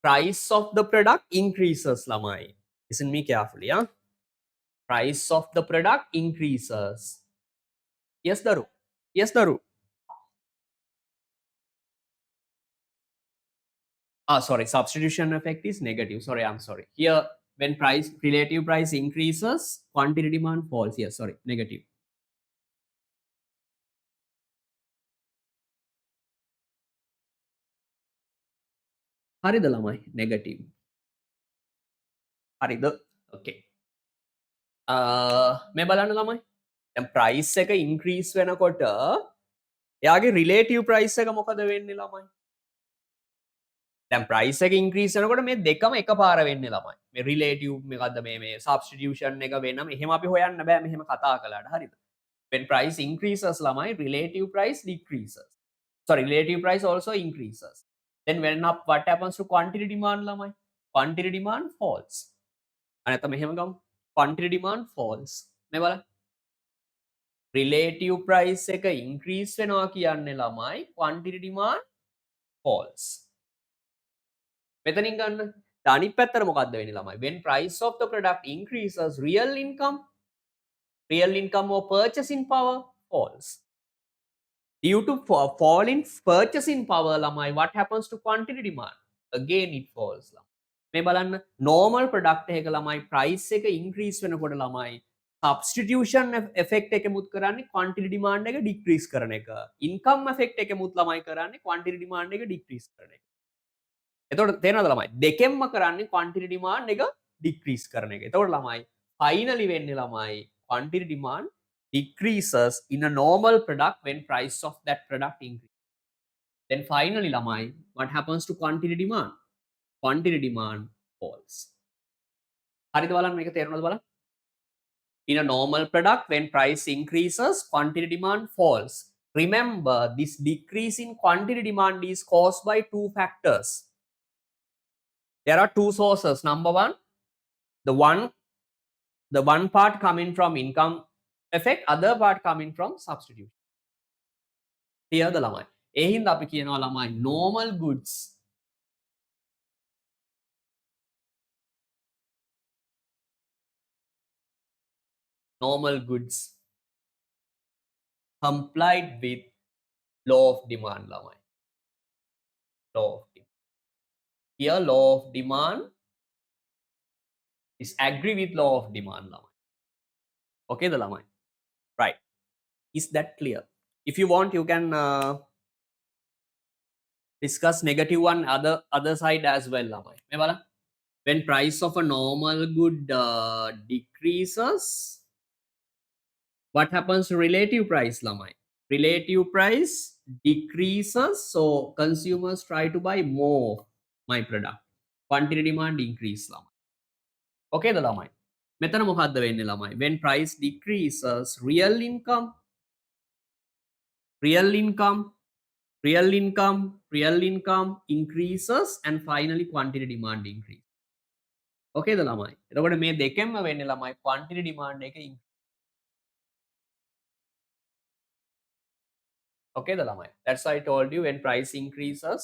B: Price of the product increases, lamai. Listen me carefully, yeah? Price of the product increases. Yes, Daru. Yes, Daru. Sorry, substitution effect is negative. Sorry, I'm sorry. Here, when relative price increases, quantity demand falls. Yes, sorry, negative. හරිද ළමයි? negative. හරිද? Okay. මේ බලන්න ළමයි. දැන් price එක increase වෙනකොට එයාගේ relative price එක මොකද වෙන්නේ ළමයි? දැන් price එක increase වෙනකොට මේ දෙකම එකපාර වෙන්නේ ළමයි. මේ relative මොකද්ද මේ substitution එක වෙනම එහෙම අපි හොයන්න බෑ මෙහෙම කතා කළාට. හරිද? When price increases, lamai, relative price decreases. Sorry, relative price also increases. Then what happens to quantity demand, lamai? Quantity demand falls. Anata mehema gamu. Quantity demand falls. Me bala. Relative price එක increase වෙනවා කියන්නේ ළමයි, quantity demand falls. මෙතනින් ගන්න. අනිත් පැත්තට මොකද්ද වෙන්නේ ළමයි? When price of the product increases, real income or purchasing power falls. Due to fall in purchasing power, lamai, what happens to quantity demand? Again, it falls. මේ බලන්න normal product එකක ළමයි price එක increase වෙනකොට ළමයි substitution effect එකමුත් කරන්නේ quantity demand එක decrease කරන එක. income effect එකමුත් ළමයි කරන්නේ quantity demand එක decrease කරන එක. එතකොට තේරෙනවද ළමයි? දෙකෙන්ම කරන්නේ quantity demand එක decrease කරන එක. එතකොට ළමයි finally වෙන්නේ ළමයි quantity demand decreases in a normal product when price of that product increase. Then finally ළමයි what happens to quantity demand? Quantity demand falls. හරිද බලන්න මේක තේරෙනවද බලන්න? In a normal product, when price increases, quantity demand falls. Remember, this decrease in quantity demand is caused by two factors. There are two sources. Number one, the one part coming from income effect, other part coming from substitution. Here the lamai. ඒ හින්දා අපි කියනවා ළමයි normal goods complied with law of demand ළමයි. Law of demand. Here law of demand is agree with law of demand ළමයි. Okay the ළමයි. Right. Is that clear? If you want, you can discuss negative one other side as well ළමයි. මේ බලන්න. When price of a normal good decreases, what happens to relative price ළමයි? Relative price decreases, so consumers try to buy more my product. Quantity demand increase ළමයි. Okay ද ළමයි? මෙතන මොකද්ද වෙන්නේ ළමයි? When price decreases, real income increases and finally quantity demand increase. Okay ද ළමයි? එතකොට මේ දෙකෙන්ම වෙන්නේ ළමයි quantity demand එක increase. Okay ද ළමයි? That's why I told you when price increases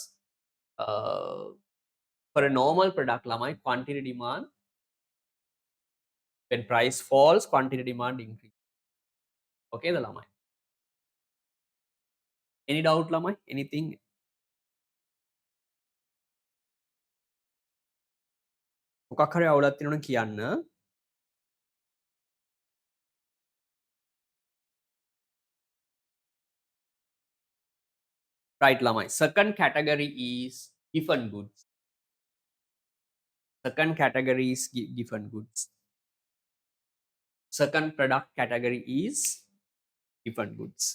B: for a normal product ළමයි quantity demand, when price falls quantity demand increase. Okay ද ළමයි? Any doubt ළමයි? Anything? මොකක් හරි අවුලක් තියෙනවනම් කියන්න. Right ළමයි. Second category is given goods. Second category is given goods. Second product category is given goods.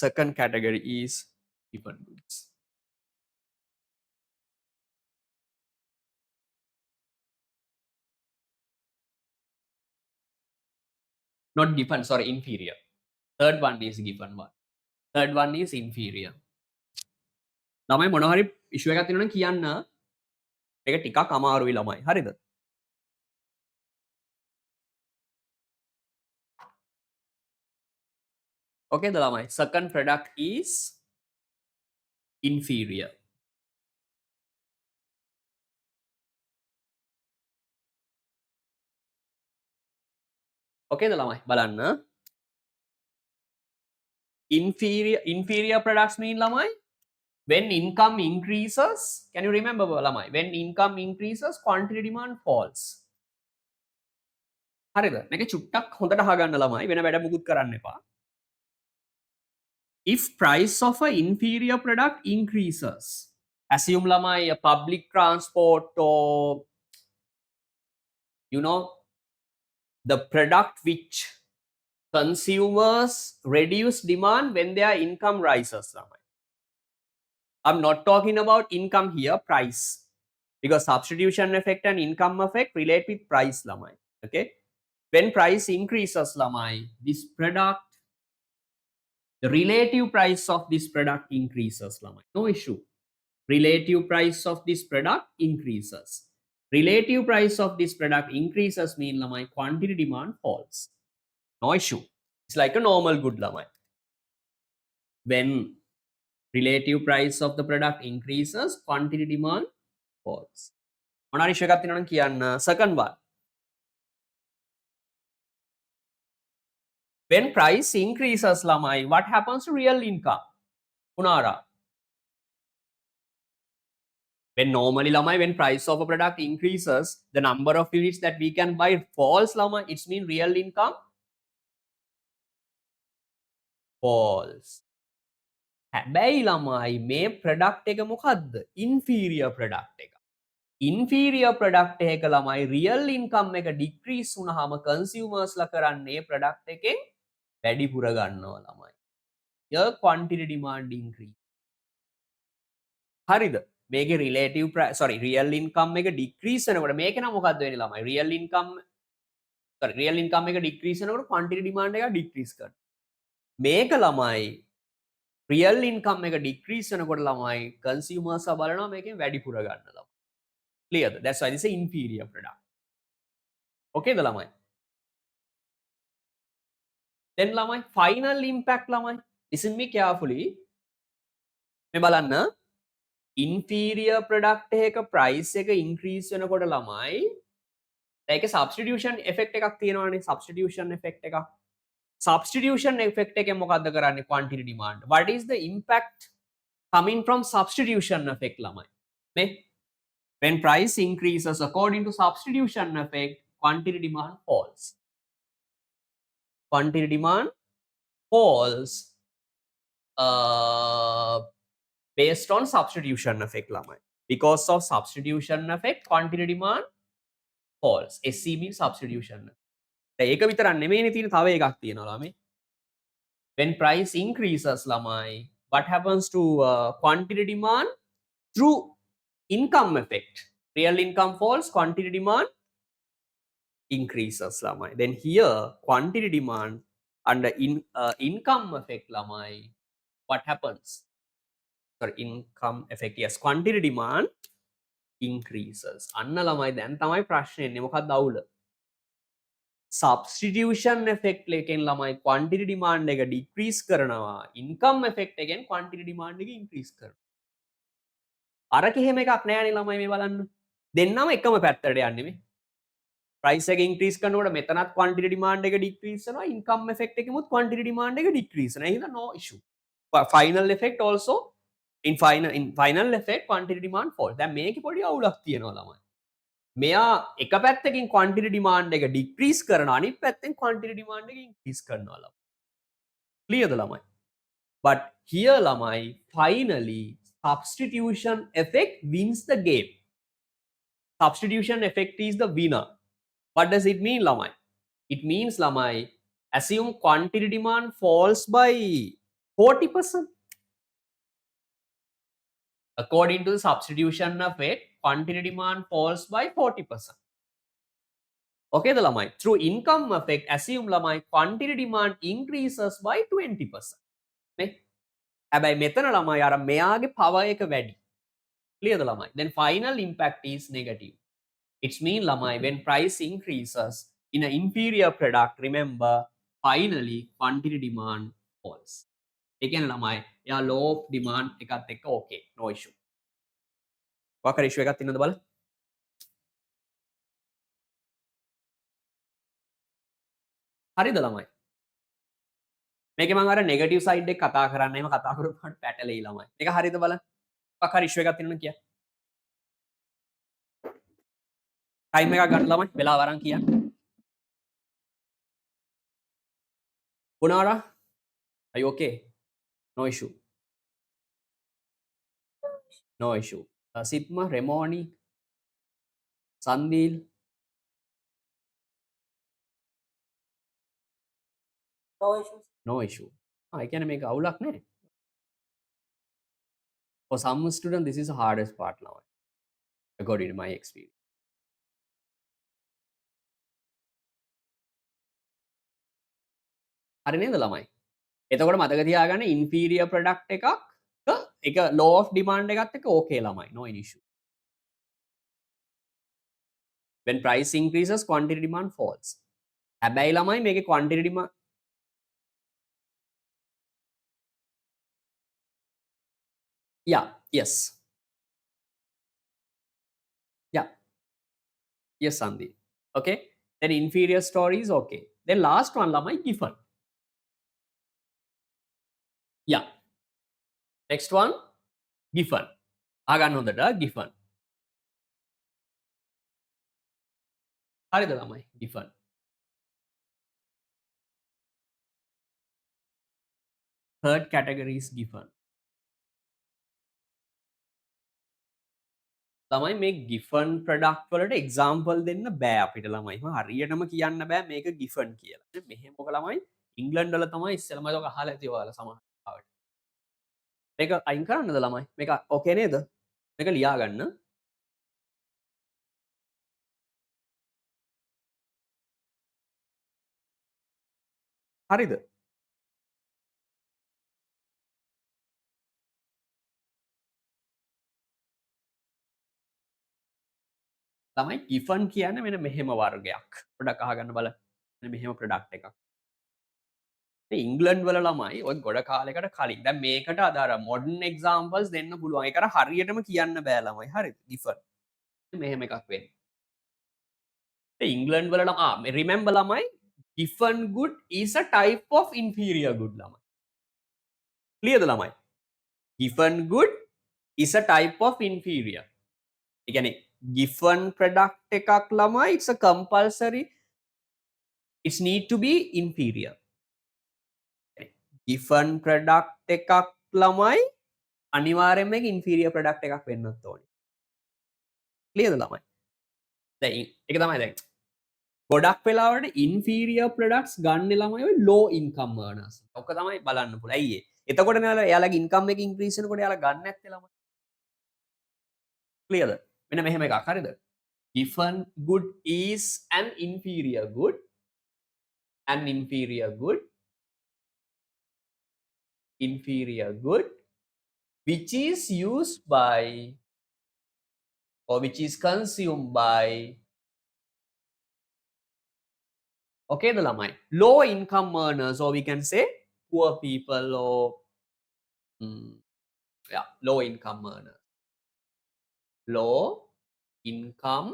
B: Second category is given goods. Not given, sorry, inferior. Third one is given one. Third one is inferior. ළමයි මොනවා හරි ඉෂුව එකක් තියෙනවා නම් කියන්න. මේක ටිකක් අමාරුයි ළමයි. හරිද? Okay ද ළමයි? Second product is inferior. Okay ද ළමයි? බලන්න. Inferior products mean ළමයි when income increases, can you remember ළමයි? When income increases, quantity demand falls. හරිද? මේක චුට්ටක් හොඳට අහගන්න ළමයි වෙන වැඩ මුකුත් කරන්න එපා. If price of a inferior product increases, assume ළමයි a public transport or the product which consumers reduce demand when their income rises ළමයි. I'm not talking about income here, price, because substitution effect and income effect relate with price ළමයි. Okay, when price increases ළමයි, this product, the relative price of this product increases ළමයි. No issue. Relative price of this product increases. Relative price of this product increases mean ළමයි quantity demand falls. No issue. It's like a normal good ළමයි. When relative price of the product increases, quantity demand falls. මොනාරි ඉෂුව එකක් තියෙනවා නම් කියන්න. Second one. When price increases ළමයි, what happens to real income? Unara. When normally ළමයි, when price of a product increases, the number of units that we can buy falls ළමයි. It's mean real income falls. හැබැයි ළමයි මේ product එක මොකද්ද? Inferior product එක. Inferior product එක ළමයි රියල් ඉන්කම් එක ඩික්‍රීස් වුණාම කන්සියුමර්ස්ලා කරන්නේ ප්‍රොඩක්ට් එකෙන් වැඩිපුර ගන්නවා ළමයි. Your quantity demand increase. හරිද? මේකේ රිලේටිව් රියල් ඉන්කම් එක ඩික්‍රීස් වෙනකොට මේක නම් මොකද්ද වෙන්නේ ළමයි? රියල් ඉන්කම් එක ඩික්‍රීස් වෙනකොට ක්වොන්ටිටි ඩිමාන්ඩ් එක ඩික්‍රීස් කරනවා. මේක ළමයි රියල් ඉන්කම් එක ඩික්‍රීස් වෙනකොට ළමයි කන්සියුමර්ස්ලා බලනවා මේකෙන් වැඩිපුර ගන්න ළමයි. Clearද? That's why this is inferior product. Okay ද ළමයි? then ළමයි final impact ළමයි. listen me carefully. මේ බලන්න inferior product එකක price එක increase වෙනකොට ළමයි ඒක substitution effect එකක් තියෙනවානේ substitution effect එකක්. substitution effect එකෙන් මොකද්ද කරන්නේ quantity demand. What is the impact coming from substitution effect ළමයි? මේ when price increases according to substitution effect, quantity demand falls. Quantity demand falls based on substitution effect ළමයි. Because of substitution effect, quantity demand falls. SC means substitution. ඒක විතරක් නෙමෙයිනේ තියෙන තව එකක් තියෙනවා ළමයි. When price increases ළමයි, what happens to quantity demand? Through income effect. Real income falls, quantity demand increases ළමයි. Then here quantity demand under income effect ළමයි, what happens? Sorry, income effect. Yes, quantity demand increases. අන්න ළමයි දැන් තමයි ප්‍රශ්නේ එන්නේ. මොකක්ද අවුල? substitution effect එකෙන් ළමයි quantity demand එක decrease කරනවා. income effect එකෙන් quantity demand එක increase කරනවා. අරක එහෙම එකක් නෑනේ ළමයි මේ බලන්න. දෙන්නම එකම පැත්තට යන්නේ මේ. price එක increase කරනකොට මෙතනත් quantity demand එක decrease වෙනවා. income effect එකෙමුත් quantity demand එක decrease වෙනවා. එහෙනම් no issue. Final effect also in final effect quantity demand fall. දැන් මේකේ පොඩි අවුලක් තියෙනවා ළමයි. මෙයා එක පැත්තකින් quantity demand එක decrease කරනවා අනිත් පැත්තෙන් quantity demand එක increase කරනවා ළමයි. Clearද ළමයි? But here ළමයි finally substitution effect wins the game. Substitution effect is the winner. What does it mean ළමයි? It means ළමයි assume quantity demand falls by 40%. According to the substitution effect, quantity demand falls by 40%. Okay, the lamai. Through income effect, assume lamai quantity demand increases by 20%. මේ හැබැයි මෙතන ළමයි අර මෙයාගේ power එක වැඩි. Clear the ළමයි. Then final impact is negative. It's mean ළමයි when price increases in an inferior product, remember finally quantity demand falls. ඒ කියන්නේ ළමයි එයා low of demand එකත් එක්ක okay, no issue. මොකක් හරි issue එකක් තියෙනවද බලන්න. හරිද ළමයි? මේකේ මම අර නෙගටිව් සයිඩ් එක කතා කරන්න එහෙම කතා කරපුවාට පැටලෙයි ළමයි. මේක හරියද බලන්න. මොකක් හරි ඉෂුව එකක් තියෙනවද කියන්න. ටයිම් එකක් ගන්න ළමයි. වෙලාව අරන් කියන්න. Punara, are you okay? No issue. No issue. Sitma, Remoni, Sandil. No issue. No issue. I can make අවුලක් නෑ. For some students, this is the hardest part now, according to my experience. හරි නේද ළමයි? එතකොට මතක තියාගන්න inferior product එක law of demand එකත් එක්ක okay ළමයි. No issue. When price increases, quantity demand falls. හැබැයි ළමයි මේකේ quantity demand yeah, yes. Yeah. Yes, Sandeep. Okay. Then inferior story is okay. Then last one ළමයි given. Yeah. Next one given. ආගන්න හොඳට given. හරිද ළමයි given. Third category is given. ළමයි මේ given product වලට example දෙන්න බෑ අපිට ළමයි. හරියටම කියන්න බෑ මේක given කියලා. මෙහෙම ඔක ළමයි ඉංග්ලන්ඩ් වල තමයි ඉස්සෙල්ලම ඔක අහලා ඇති ඔයාලා සමහර වෙලාවට. මේක අයින් කරන්නද ළමයි? මේක ඕකේ නේද? මේක ලියා ගන්න. හරිද? ළමයි given කියන්නේ මෙන්න මෙහෙම වර්ගයක්. පොඩ්ඩක් අහගන්න බලන්න. මෙන්න මෙහෙම ප්‍රොඩක්ට් එකක්. ඉංගලන්ඩ් වල ළමයි ඔය ගොඩ කාලෙකට කලින් දැන් මේකට අදාර මොඩර්න් එක්සාම්පල්ස් දෙන්න පුළුවන්. ඒකට හරියටම කියන්න බෑ ළමයි. හරිද? given. මෙහෙම එකක් වෙන්නේ. ඉංගලන්ඩ් වල remember ළමයි given good is a type of inferior good ළමයි. clearද ළමයි? given good is a type of inferior. ඒ කියන්නේ given product එකක් ළමයි it's a compulsory it's need to be inferior. given product එකක් ළමයි අනිවාර්යයෙන්ම මේක inferior product එකක් වෙන්නත් ඕනේ. clearද ළමයි? දැන් ඒක තමයි දැන් ගොඩක් වෙලාවට inferior products ගන්න ළමයි ඔය low income earners. ඔක තමයි බලන්න පුළුවන්. ඇයි ඒ? එතකොට නේ එයාලගේ income එක increase වෙනකොට එයාලා ගන්න නැත්තේ ළමයි. clearද? මෙන්න මෙහෙම එකක් හරිද? given good is an inferior good inferior good which is used by or which is consumed by okay the lamai low income earners or we can say poor people or yeah low income earners low income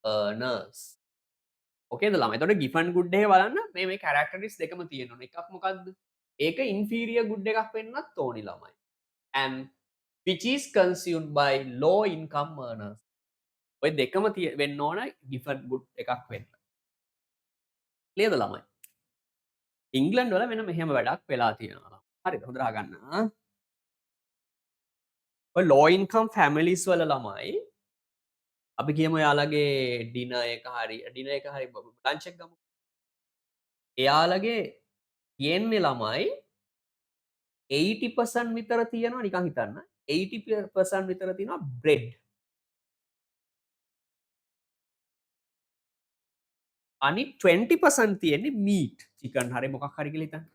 B: earners okay the lamai එතකොට given good එක බලන්න මේ characteristics දෙකම තියෙනවා එකක් මොකද්ද ඒක inferior good එකක් වෙන්නත් ඕනි ළමයි and which is consumed by low income earners ඔය දෙකම වෙන්න ඕන given good එකක් වෙන්න clearද ළමයි ඉංග්ලන්ඩ් වල මෙන්න මෙහෙම වැඩක් වෙලා තියෙනවා හරිද හොඳට අහගන්න ඔය low income families වල ළමයි අපි කියමු යාළගේ ඩිනර් එක හරි ලන්ච් එක ගමු එයාලගේ තියෙන්නේ ළමයි 80% විතර තියෙනවා නිකන් හිතන්න 80% විතර තියෙනවා බ්‍රෙඩ් අනිත් 20% තියෙන්නේ මීට් චිකන් හරි මොකක් හරි කියලා හිතන්න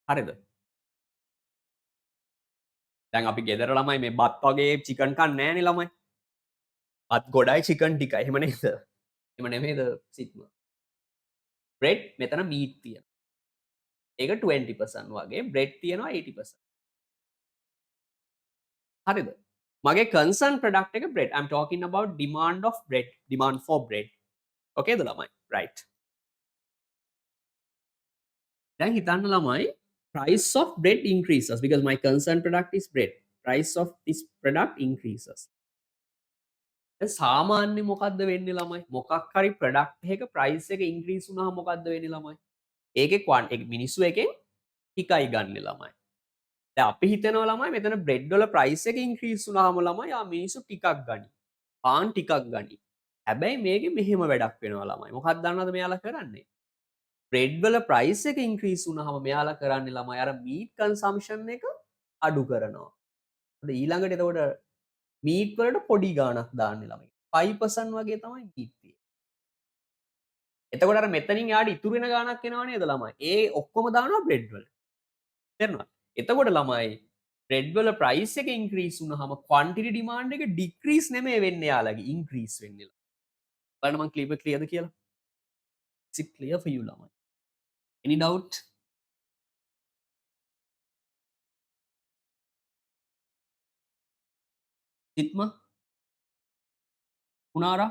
B: හරිද දැන් අපි ගෙදර ළමයි මේ බත් වගේ චිකන් කන්නේ නැහනේ ළමයි බත් ගොඩයි චිකන් ටිකයි එහෙම නේද එහෙම නෙමෙයිද සිත්ම බ්‍රෙඩ් මෙතන මීට් තියෙනවා ඒක 20% වගේ බ්‍රෙඩ් තියෙනවා 80% හරිද මගේ කන්සර්න් ප්‍රොඩක්ට් එක bread I'm talking about demand of bread demand for bread okayද ළමයි right දැන් හිතන්න ළමයි price of bread increases because my concern product is bread price of this product increases සාමාන්‍ය මොකක්ද වෙන්නේ ළමයි මොකක් හරි ප්‍රොඩක්ට් එකක ප්‍රයිස් එක ඉන්ක්‍රීස් වුණාම මොකක්ද වෙන්නේ ළමයි ඒකේ මිනිස්සු එකෙන් ටිකයි ගන්න ළමයි දැන් අපි හිතනවා ළමයි මෙතන බ්‍රෙඩ් වල ප්‍රයිස් එක ඉන්ක්‍රීස් වුණාම ළමයි මිනිස්සු ටිකක් ගනි පාන් ටිකක් ගනි හැබැයි මේකේ මෙහෙම වැඩක් වෙනවා ළමයි මොකක්ද දන්නවද මෙයාලා කරන්නේ බ්‍රෙඩ් වල ප්‍රයිස් එක ඉන්ක්‍රීස් වුණාම මෙයාලා කරන්නේ ළමයි අර මීට් කන්සම්ප්ෂන් එක අඩු කරනවා ඊළඟට එතකොට මීට් වලට පොඩි ගාණක් දාන්නේ ළමයි 5% වගේ තමයි මීට් තියෙන්නේ. එතකොට අර මෙතනින් යාට ඉතුරු වෙන ගාණක් එනවා නේද ළමයි? ඒ ඔක්කොම දානවා බ්‍රෙඩ් වලට. තේරුණාද? එතකොට ළමයි බ්‍රෙඩ් වල ප්‍රයිස් එක ඉන්ක්‍රීස් වුණාම ක්වොන්ටිටි ඩිමාන්ඩ් එක ඩික්‍රීස් නෙමෙයි වෙන්නේ යාලගේ ඉන්ක්‍රීස් වෙන්නේ. බලන්න මම ක්ලියර්ද කියලා? Is it clear for you ළමයි? Any doubt? සිත්ම? උනාරා?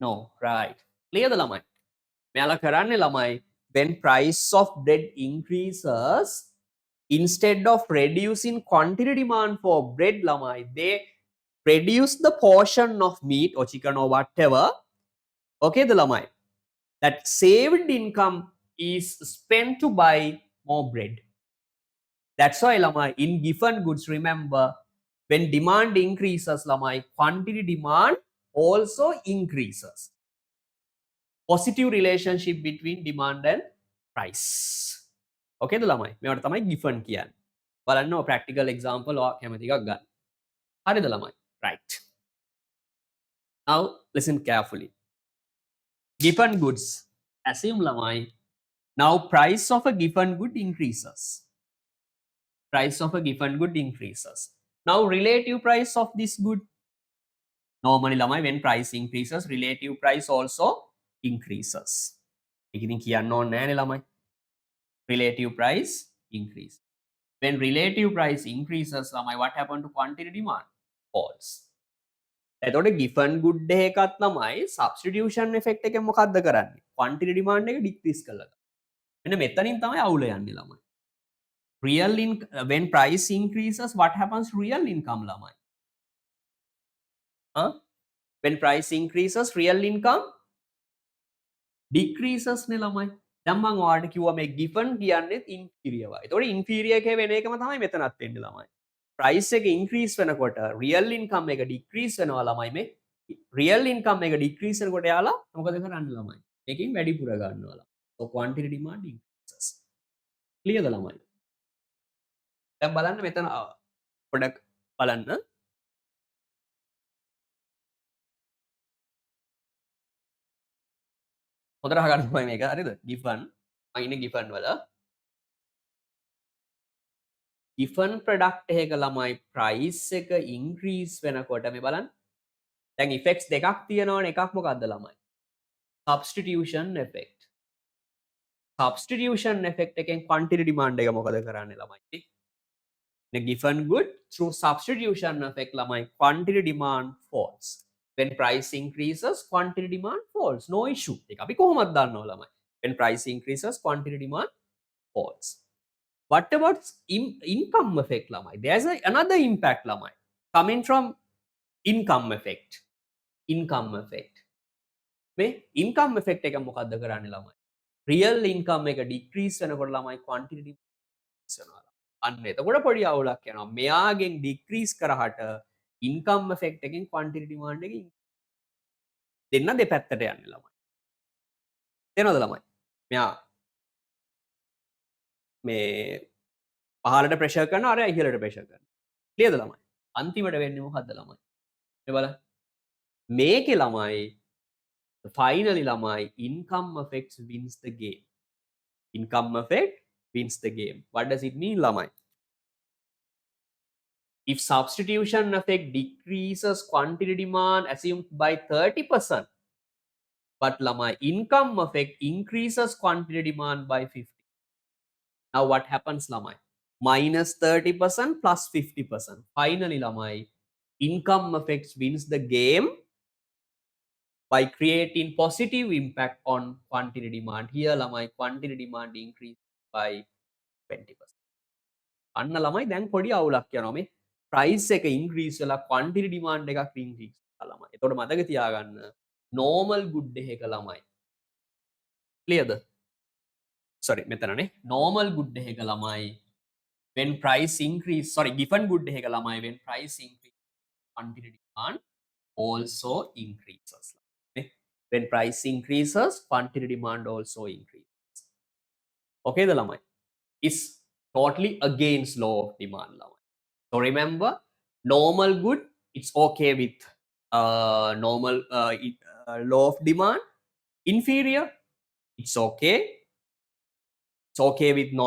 B: No, right. Clearද ළමයි? මෙයාලා කරන්නේ ළමයි when price of bread increases instead of reducing quantity demand for bread lamai they reduce the portion of meat or chicken or whatever okay the lamai that saved income is spent to buy more bread. That's why lamai in given goods, remember, when demand increases lamai, quantity demand also increases. Positive relationship between demand and price. Okay the lamai මේවට තමයි given කියන්නේ. බලන්න practical example ඔය කැමති එකක් ගන්න. හරිද ළමයි? Right. Now listen carefully. Given goods. Assume ළමයි. Now price of a given good increases. Price of a given good increases. Now relative price of this good. Normally ළමයි when price increases, relative price also increases. ඒක ඉතින් කියන්න ඕනේ නෑනේ ළමයි. Relative price increase. When relative price increases ළමයි, what happened to quantity demand? Falls. එතකොට given good එකත් තමයි substitution effect එකෙන් මොකද්ද කරන්නේ? quantity demand එක decrease කරලා. මෙන්න මෙතනින් තමයි අවුල යන්නේ ළමයි. Real when price increases, what happens to real income ළමයි? Huh? When price increases, real income decreases නේ ළමයි. දැන් මම ඔයාලට කිව්වා මේ given කියන්නේත් inferior වයි. එතකොට inferior එකේ වෙන එකම තමයි මෙතනත් වෙන්නේ ළමයි. price එක increase වෙනකොට real income එක decrease වෙනවා ළමයි. මේ real income එක decrease වෙනකොට යාලා මොකද කරන්නේ ළමයි? මේකෙන් වැඩිපුර ගන්නවා ළමයි. So quantity demand increases. clear ද ළමයි? දැන් බලන්න මෙතන පොඩක් බලන්න. හොඳට අහගන්න තමයි මේක. හරිද? given මම ඉන්නේ given වල. given product එකක ළමයි price එක increase වෙනකොට මේ බලන්න. දැන් effects දෙකක් තියෙනවනේ. එකක් මොකක්ද ළමයි? substitution effect. substitution effect එකෙන් quantity demand එක මොකද කරන්නේ ළමයි? In a given good, through substitution effect ළමයි quantity demand falls. When price increases, quantity demand falls. No issue. ඒක අපි කොහොමද දන්නව ළමයි? When price increases, quantity demand falls. What about income effect ළමයි? There's another impact ළමයි coming from income effect. Income effect. මේ income effect එක මොකද්ද කරන්නේ ළමයි? Real income එක decrease වෙනකොට ළමයි quantity decrease වෙනවා. අන්න එතකොට පොඩි අවුලක් යනවා. මෙයාගෙන් decrease කරහට income effect එකෙන් quantity demand එක දෙන්න දෙපැත්තට යන්නේ ළමයි. තේරෙනවද ළමයි? මෙයා මේ පහළට pressure කරනවා අර ඉහළට pressure කරනවා. ක්ලියර්ද ළමයි? අන්තිමට වෙන්නේ මොකද්ද ළමයි? මේ බලන්න. මේකේ ළමයි finally ළමයි income effects wins the game. Income effect wins the game. What does it mean ළමයි? If substitution effect decreases quantity demand assumed by 30%, but lamai income effect increases quantity demand by 50. Now what happens lamai? Minus 30% plus 50%. Finally lamai income effects wins the game by creating positive impact on quantity demand. Here lamai quantity demand increased by 20%. අන්න ළමයි දැන් පොඩි අවුලක් යනවා මේ price එක increase වෙලා quantity demand එකක් increase වෙලා ළමයි. එතකොට මතක තියාගන්න normal good එකක ළමයි. clearද? sorry මෙතනනේ normal good එකක ළමයි when price increase given good එකක ළමයි when price increase quantity demand also increases. When price increases quantity demand also increases. Okay the ළමයි? Is totally against law of demand ළමයි. So remember, normal good, it's okay with normal law of demand. Inferior, it's okay. It's okay with no,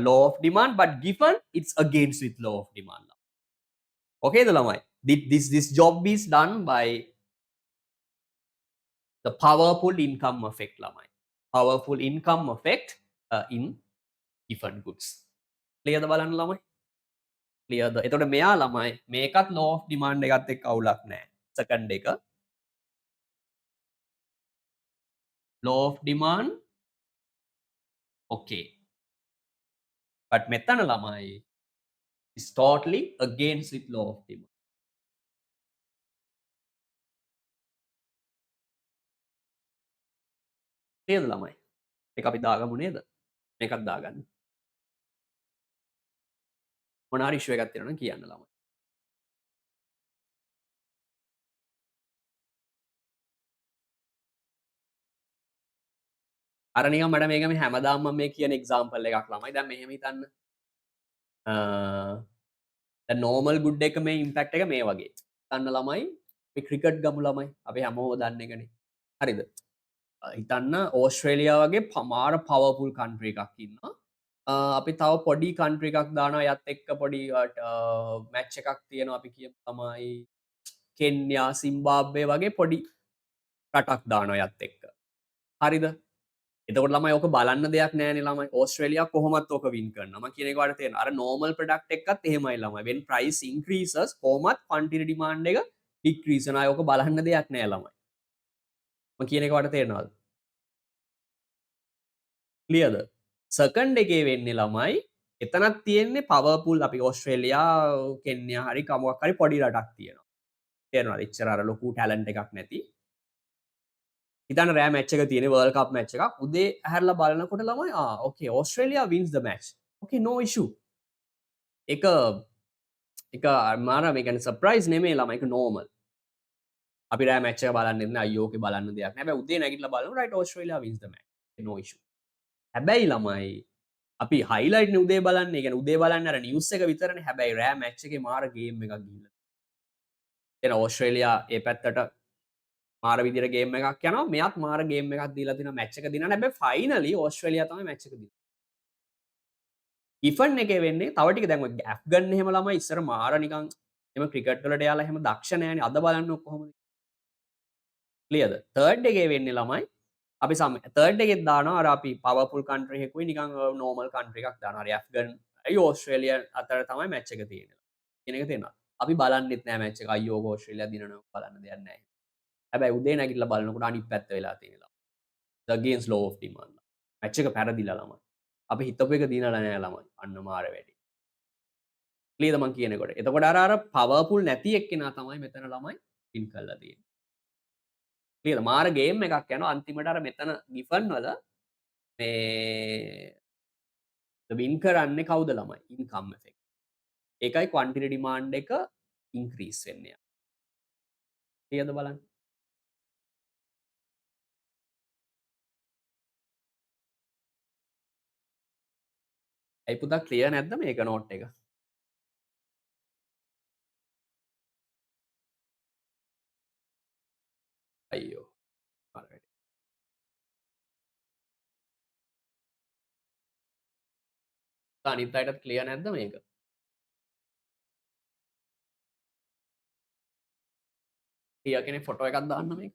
B: law of demand, but given, it's against with law of demand. Okay, the lamai. This job is done by the powerful income effect lamai. Powerful income effect in given goods. Clear the balan lamai? ක්ලියර්ද? එතකොට මෙයා ළමයි මේකත් law of demand එකත් එක්ක අවුලක් නැහැ. second එක law of demand okay. but මෙතන ළමයි is totally against with law of demand. නේද ළමයි? මේක අපි දාගමු නේද? මේකත් දාගන්න. මොනවා හරි ඉෂුව එකක් තියෙනවා නම් කියන්න ළමයි. අර නිකන් මට මේක මේ හැමදාම මම මේ කියන එක්සාම්පල් එකක් ළමයි. දැන් මෙහෙම හිතන්න. දැන් නෝමල් ගුඩ් එක මේ ඉම්පැක්ට් එක මේ වගේ. හිතන්න ළමයි අපි ක්‍රිකට් ගමු ළමයි. අපි හැමෝම දන්න එකනේ. හරිද? හිතන්න ඕස්ට්‍රේලියාව වගේ පමාර පවර්ෆුල් කන්ට්‍රි එකක් ඉන්නවා. අපි තව පොඩි කන්ට්‍රි එකක් දානවා යත් එක්ක පොඩි මැච් එකක් තියෙනවා අපි කියමු තමයි කෙන්යා සිම්බාබ්වේ වගේ පොඩි රටක් දානවා යත් එක්ක. හරිද? එතකොට ළමයි ඕක බලන්න දෙයක් නෑනේ ළමයි. ඕස්ට්‍රේලියාව කොහොමත් ඕක වින් කරනවා. මම කියන එක ඔයාලට තේරෙනවා. අර නෝමල් ප්‍රොඩක්ට් එකත් එහෙමයි ළමයි. when price increases කොහොමත් quantity demand එක decrease වෙනවා. ඕක බලන්න දෙයක් නෑ ළමයි. මම කියන එක ඔයාලට තේරෙනවද? ක්ලියර්ද? සෙකන්ඩ් එකේ වෙන්නේ ළමයි එතනක් තියෙන්නේ පවර්ෆුල් අපි ඕස්ට්‍රේලියා කෙන්යා හරි කමුවක් හරි පොඩි රටක් තියෙනවා. තේරෙනවද? එච්චර අර ලොකු ටැලන්ට් එකක් නැති. හිතන්න රෑ මැච් එක තියෙන්නේ වර්ල්ඩ් කප් මැච් එකක්. උදේ ඇහැරලා බලනකොට ළමයි ඕකේ Australia wins the match. Okay no issue. එක එක මාර මේ කියන්නේ සර්ප්‍රයිස් නෙමෙයි ළමයි ඒක නෝමල්. අපි රෑ මැච් එක බලන්න ඉන්නේ අයියෝ ඕකේ බලන්න දෙයක් නෑ. හැබැයි උදේ නැගිටලා බලනවා right Australia wins the match. no issue. හැබැයි ළමයි අපි හයිලයිට්නේ උදේ බලන්නේ. ඒ කියන්නේ උදේ බලන්නේ අර නිවුස් එක විතරනේ. හැබැයි රෑ මැච් එකේ මාර ගේම් එකක් ගිහිල්ලා. එන ඕස්ට්‍රේලියා ඒ පැත්තට මාර විදිහට ගේම් එකක් යනවා. මෙයාත් මාර ගේම් එකක් දීලා තිනවා මැච් එක දිනන. හැබැයි ෆයිනලි ඕස්ට්‍රේලියා තමයි මැච් එක දිනුනේ. ඉෆන් එකේ වෙන්නේ තව ටික දැන් ඔය ඇෆ්ගන් එහෙම ළමයි ඉස්සර මාර නිකන් එහෙම ක්‍රිකට් වලට යාලා එහෙම දක්ෂ නෑනේ. අද බලන්න කොහොමද? ක්ලියර්ද? තර්ඩ් එකේ වෙන්නේ ළමයි අපි තර්ඩ් එකෙත් දානවා අර අපි පවර්ෆුල් කන්ට්‍රි එකකුයි නිකන් නෝමල් කන්ට්‍රි එකක් දානවා. හරි ඇෆ්ගන් අයි ඕස්ට්‍රේලියා අතර තමයි මැච් එක තියෙන්නේ. කියන එක තේරෙනවද? අපි බලන්නෙත් නෑ මැච් එක. අයියෝ ඕස්ට්‍රේලියා දිනනවා බලන්න දෙයක් නෑ. හැබැයි උදේ නැගිටලා බලනකොට අනිත් පැත්ත වෙලා තියෙනවා. the against law of demand. Match එක පැරදිලා ළමයි. අපි හිතපු එක දිනලා නෑ ළමයි. අන්න මාර වැඩි. ක්ලියර්ද මං කියනකොට. එතකොට අර පවර්ෆුල් නැති එක්කෙනා තමයි මෙතන ළමයි වින් කරලා තියෙන්නේ. ක්ලියර්ද? මාර ගේම් එකක් යනවා අන්තිමට අර මෙතන ගිෆන් වල මේ වින් කරන්නේ කවුද ළමයි? ඉන්කම් එකෙක්. ඒකයි ක්වන්ටිටි ඩිමාන්ඩ් එක ඉන්ක්‍රීස් වෙන්නේ. ක්ලියර්ද බලන්න? ඇයි පුතා ක්ලියර් නැද්ද මේක නෝට් එක? අයියෝ. හරි. අනිත් අයටත් ක්ලියර් නැද්ද මේක? ටියා කෙනෙක් ෆොටෝ එකක් දාන්න මේක.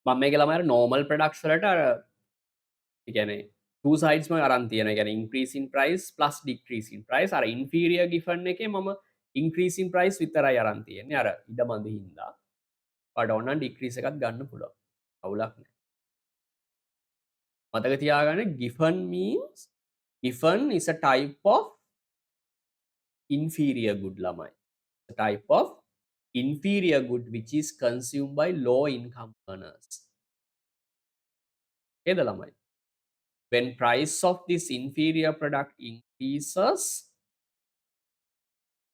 B: මම මේක ළමයිට normal products වලට අර ඒ කියන්නේ two sides ම අරන් තියෙනවා. ඒ කියන්නේ increase in price plus decrease in price. අර inferior given එකේ මම increase in price විතරයි අරන් තියෙන්නේ. අර ඉඩ මදි හින්දා. ඔයාලට ඕන නම් decrease එකත් ගන්න පුළුවන්. අවුලක් නැහැ. මතක තියාගන්න given means given is a type of inferior good ළමයි. A type of inferior good which is consumed by low income earners. නේද ළමයි? When price of this inferior product increases,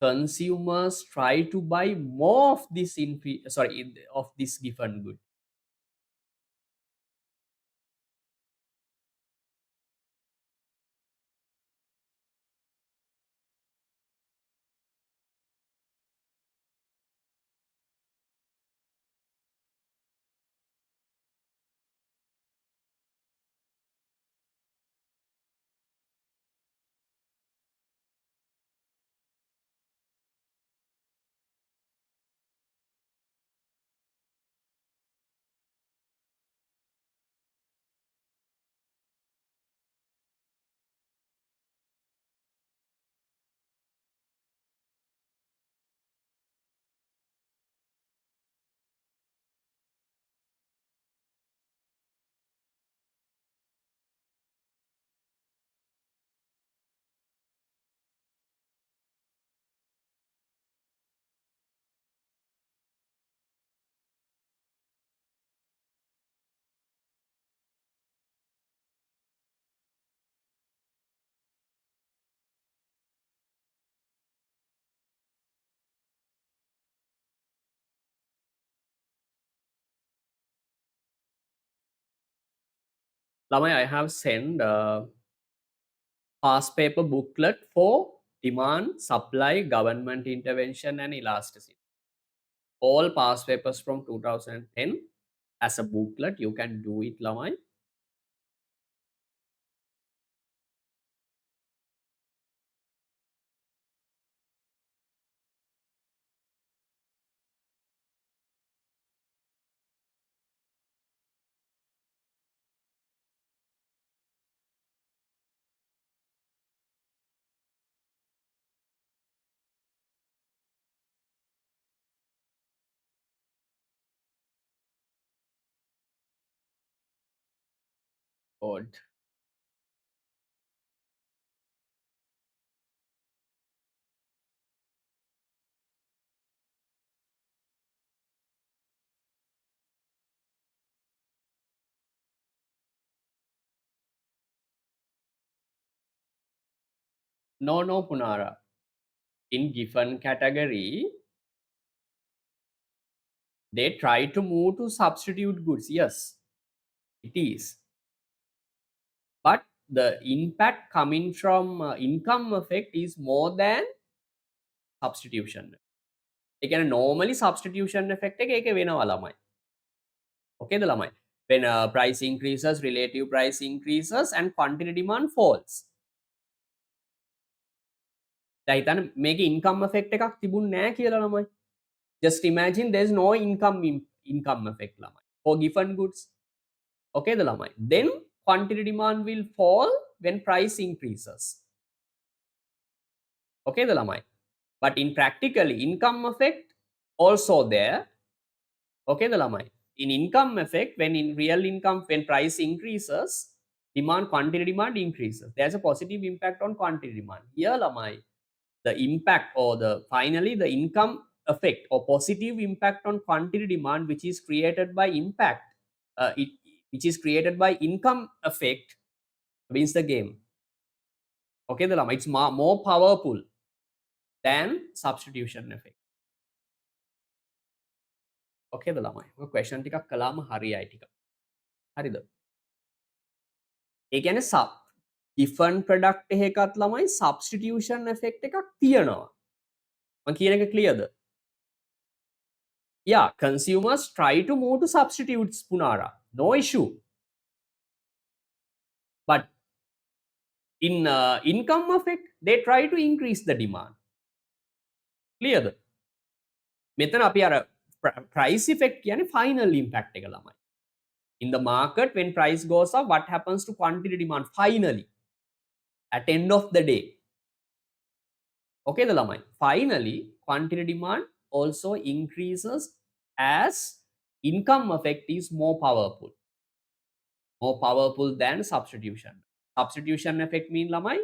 B: consumers try to buy more of this of this given good. ළමයි, I have sent past paper booklet for demand, supply, government intervention and elasticity. All past papers from 2010 as a booklet. You can do it ළමයි. Good. No, Punara. In given category, they try to move to substitute goods. Yes, it is. But the impact coming from income effect is more than substitution. ඒ කියන්නේ normally substitution effect එක ඒකේ වෙනවා ළමයි. Okay ද ළමයි? When price increases, relative price increases and quantity demand falls. දැන් හිතන්න මේකේ income effect එකක් තිබුණ නැහැ කියලා ළමයි. Just imagine there's no income effect ළමයි for given goods. Okay ද ළමයි? Then quantity demand will fall when price increases. Okay ද ළමයි? But in practically income effect also there. Okay ද ළමයි? In income effect, when in real income, when price increases, quantity demand increases. There's a positive impact on quantity demand. Here ළමයි, the impact or finally the income effect or positive impact on quantity demand which is created by which is created by income effect wins the game. Okay ද ළමයි? It's more powerful than substitution effect. Okay ද ළමයි? ඔය question ටිකක් කළාම හරියයි ටිකක්. හරිද? ඒ කියන්නේ given product එකකත් ළමයි substitution effect එකක් තියෙනවා. මම කියන එක clearද? Yeah, consumers try to move to substitutes, Punara. No issue. But in income effect, they try to increase the demand. Clearද? මෙතන අපි අර price effect කියන්නේ final impact එක ළමයි. In the market, when price goes up, what happens to quantity demand? Finally, at end of the day, okay, the lamai. Finally, quantity demand also increases as income effect is more powerful than substitution. Substitution effect mean lamai,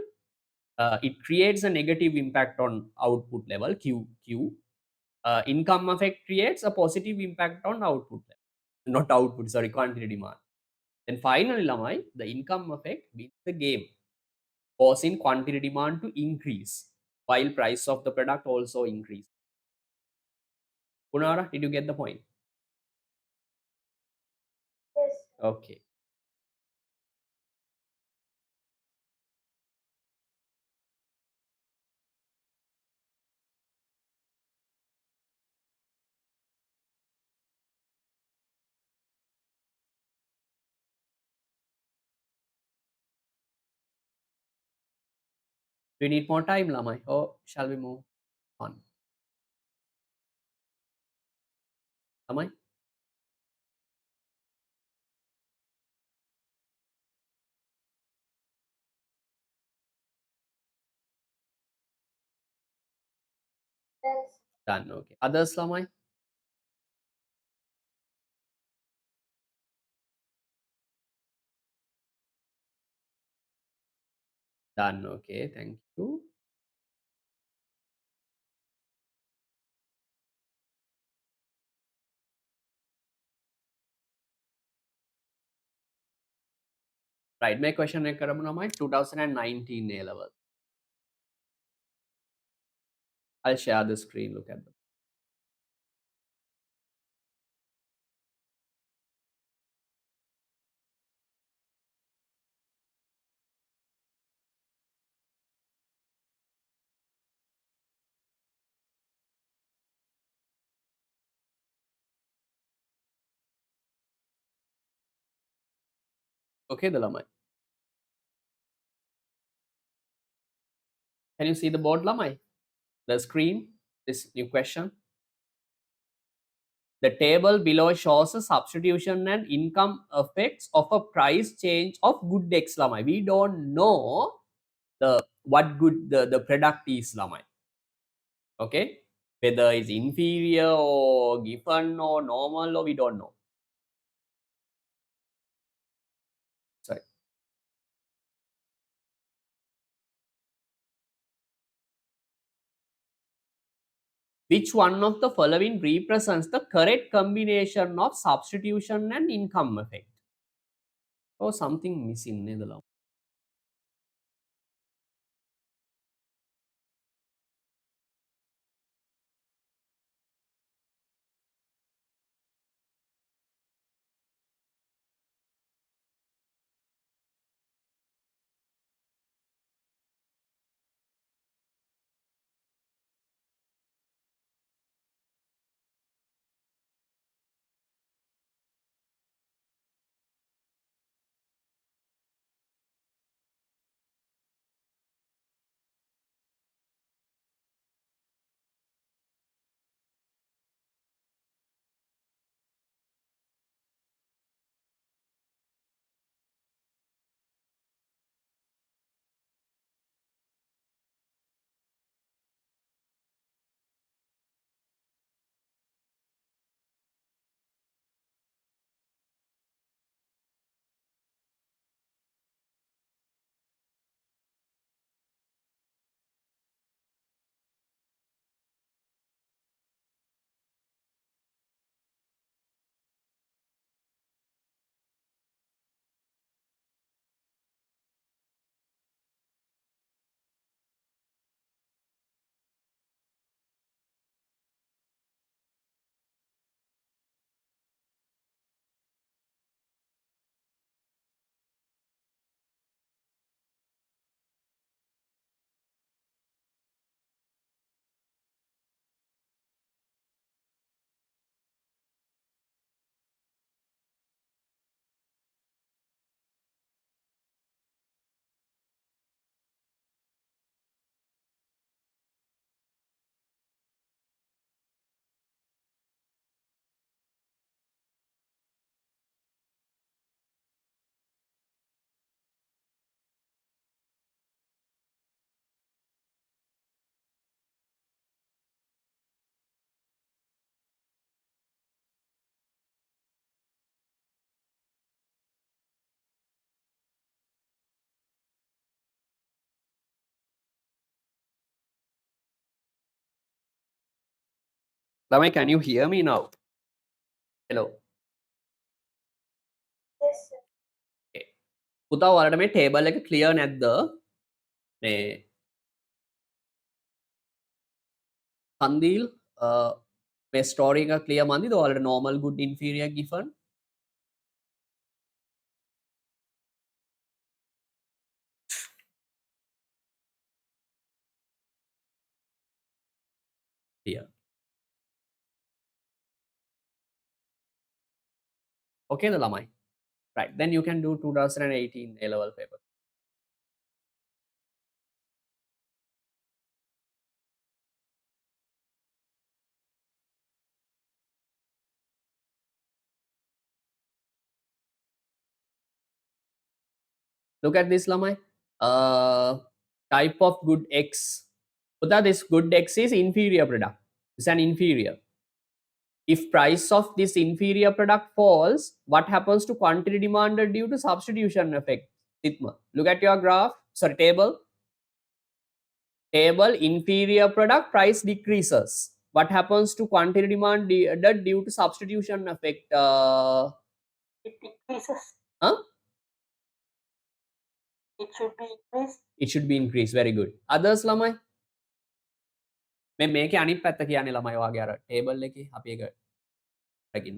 B: it creates a negative impact on output level q. Income effect creates a positive impact on output level, not output, sorry, quantity demand. Then finally lamai, the income effect wins the game, causing quantity demand to increase while price of the product also increase. Punara, did you get the point? Okay. Do you need more time, Lamai? Or shall we move on? Lamai? Done. Okay. Others, Lamai? Done. Okay. Thank you. Right. My question is Lamai 2019 A level. I'll share the screen. Look at them. Okay, the Lamai. Can you see the board, Lamai? The screen, this new question. The table below shows a substitution and income effects of a price change of good X, Lamai. We don't know the what good the product is, Lamai. Okay, whether it's inferior or given or normal, or we don't know. Sorry. Which one of the following represents the correct combination of substitution and income effect? Or something missing in the law. Lamai, can you hear me now? Hello. Okay. පුතා ඔයාලට මේ table එක clear නැද්ද? මේ කන්දීල් මේ story එක clear මන්දිද? ඔයාලට normal good inferior given clear. Okay ද ළමයි? Right. Then you can do 2018 A level paper. Look at this lamai. Type of good X. But this good X is inferior product. It's an inferior. If price of this inferior product falls, what happens to quantity demanded due to substitution effect? Sitma. Look at your graph. Sorry, table. Table inferior product price decreases. What happens to quantity demanded due to substitution effect?
A: It decreases.
B: Huh?
A: It should be increased.
B: It should be increased. Very good. Others lamai? මේක අනිත් පැත්ත කියන්නේ ළමයි වගේ අර table එකේ අපි ඒක රකින්න.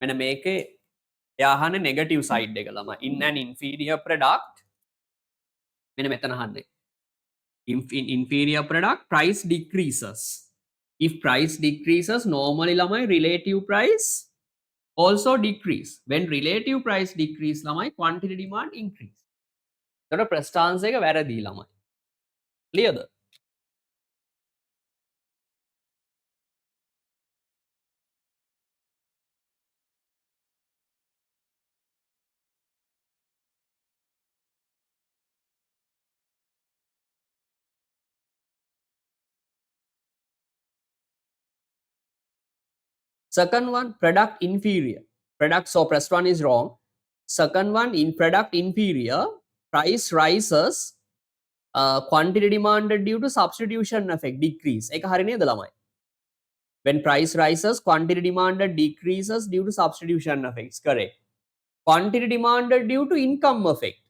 B: මෙන්න මේකේ එයා අහන්නේ නෙගටිව් සයිඩ් එක ළමයි. In an inferior product මෙන්න මෙතන අහන්නේ. In inferior product price decreases. If price decreases, normally ළමයි relative price also decrease. When relative price decrease ළමයි quantity demand increase. එතකොට ප්‍රස්ථාංශ එක වැරදි ළමයි. Clearද? Second one, product inferior. Product, so first one is wrong. Second one, in product inferior, price rises, quantity demanded due to substitution effect decrease. එක හරි නේද ළමයි? When price rises, quantity demanded decreases due to substitution effects. Correct. Quantity demanded due to income effect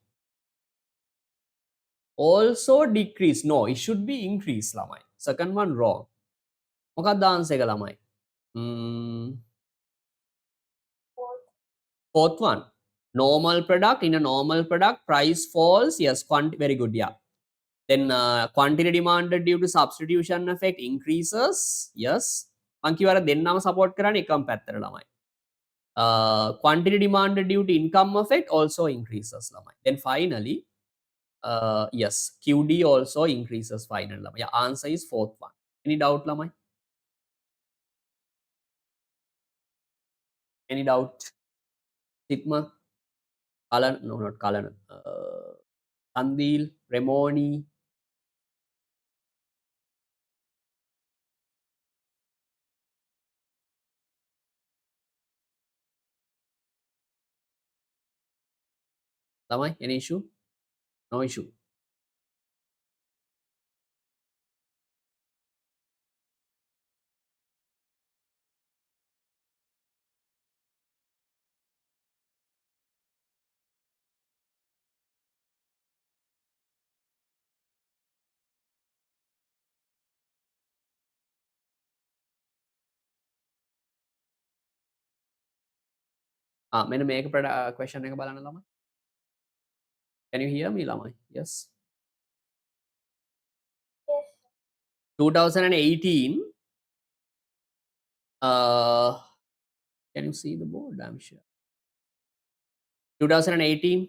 B: also decrease. No, it should be increase ළමයි. Second one wrong. මොකක්ද answer එක ළමයි? Fourth one, normal product. In a normal product, price falls. Yes, very good. Yeah. Then quantity demanded due to substitution effect increases. Yes. මංකිවර දෙන්නම support කරන්නේ එකම පැත්තට ළමයි. Quantity demanded due to income effect also increases ළමයි. Then finally, yes, QD also increases finally ළමයි. Yeah, answer is fourth one. Any doubt ළමයි? Any doubt? Sitma? Kalan? No, not Kalan. Kandil, Remoni. ළමයි, any issue? No issue. මෙන්න මේක question එක බලන්න ළමයි. Can you hear me ළමයි? Yes.
A: Yes.
B: 2018. Can you see the board? I'm sure. 2018.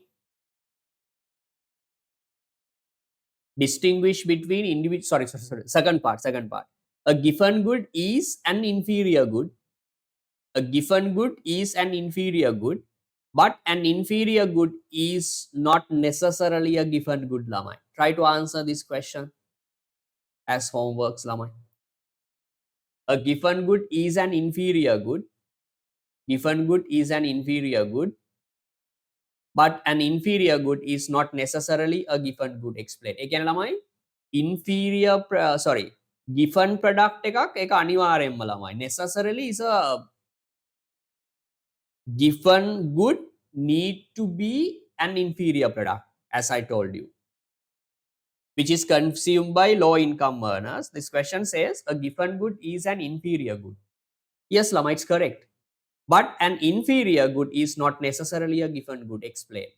B: Distinguish between individual. Sorry. Second part. A given good is an inferior good. A given good is an inferior good, but an inferior good is not necessarily a given good lamai. Try to answer this question as homeworks lamai. A given good is an inferior good. Given good is an inferior good, but an inferior good is not necessarily a given good. Explain. ඒ කියන්නේ ළමයි inferior sorry given product එකක් ඒක අනිවාර්යෙන්ම ළමයි necessarily is a given good need to be an inferior product, as I told you, which is consumed by low income earners. This question says a given good is an inferior good. Yes, Lama, it's correct. But an inferior good is not necessarily a given good. Explain.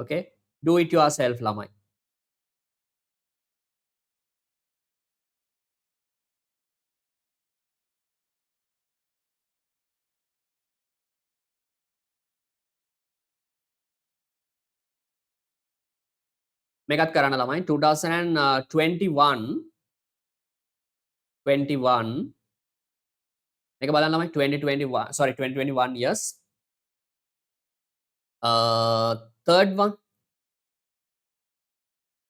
B: Okay, do it yourself, Lama. මේකත් කරන්න ළමයි 2021 21 මේක බලන්න ළමයි 2021 sorry 2021 years third one,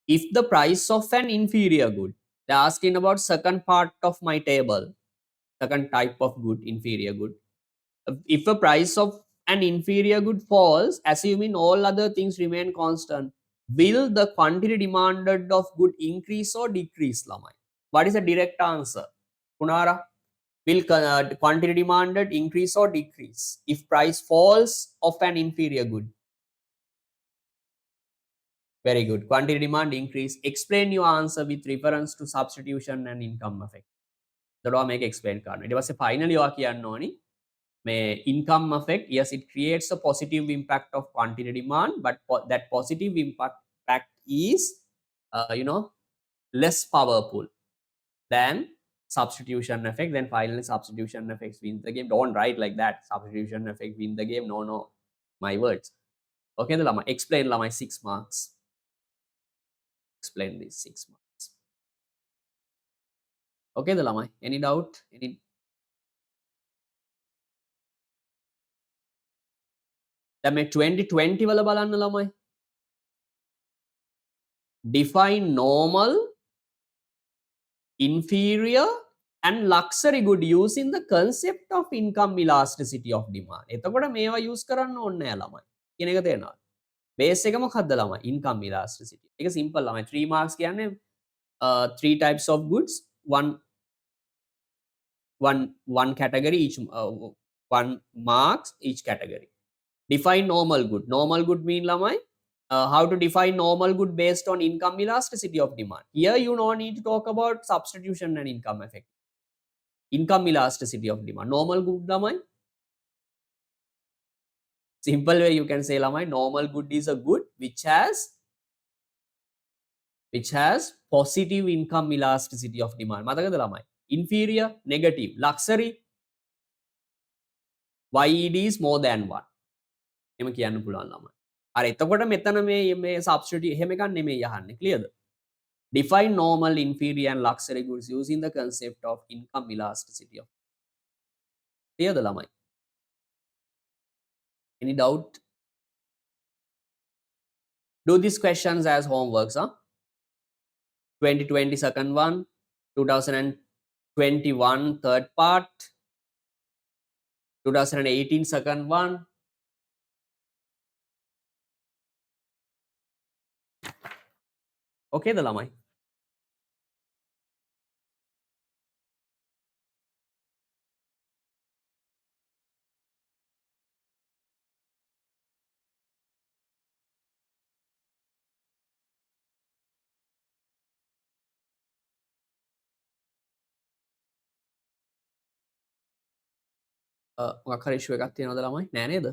B: if the price of an inferior good, they're asking about second part of my table, second type of good, inferior good. If the price of an inferior good falls, assuming all other things remain constant, will the quantity demanded of good increase or decrease, lamai? What is the direct answer? Punara, will quantity demanded increase or decrease if price falls of an inferior good? Very good. Quantity demand increase. Explain your answer with reference to substitution and income effect. දොඩවා මේක explain කරන්න. ඊට පස්සේ finally ඔයා කියන්න ඕනි may income effect, yes, it creates a positive impact of quantity demand, but that positive impact is less powerful than substitution effect. Then finally substitution effects win the game. Don't write like that, substitution effect win the game. No, my words. Okay, the lama explain lama 6 marks. Explain these 6 marks. Okay, the lama, any doubt, any? දැන් මේ 2020 වල බලන්න ළමයි. Define normal, inferior and luxury good using the concept of income elasticity of demand. එතකොට මේවා use කරන්න ඕනේ නෑ ළමයි. කියන එක තේරෙනවද? බේස් එක මොකක්ද ළමයි? income elasticity. ඒක simple ළමයි. 3 marks කියන්නේ 3 types of goods, one category each, 1 marks each category. Define normal good. Normal good mean lamai how to define normal good based on income elasticity of demand. Here you no need to talk about substitution and income effect. Income elasticity of demand. Normal good lamai. Simple way you can say lamai normal good is a good which has positive income elasticity of demand. මතකද ළමයි? Inferior negative. Luxury YED is more than 1. එම කියන්න පුළුවන් ළමයි. අර එතකොට මෙතන මේ substitute එහෙම එකක් නෙමෙයි යහන්නේ. Clearද? Define normal, inferior and luxury goods using the concept of income elasticity of. Clearද ළමයි? Any doubt? Do these questions as homeworks, huh? 2020 second one, 2021 third part, 2018 second one. Okay the ළමයි. මොකක් හරි issue එකක් තියෙනවද ළමයි? නෑ නේද?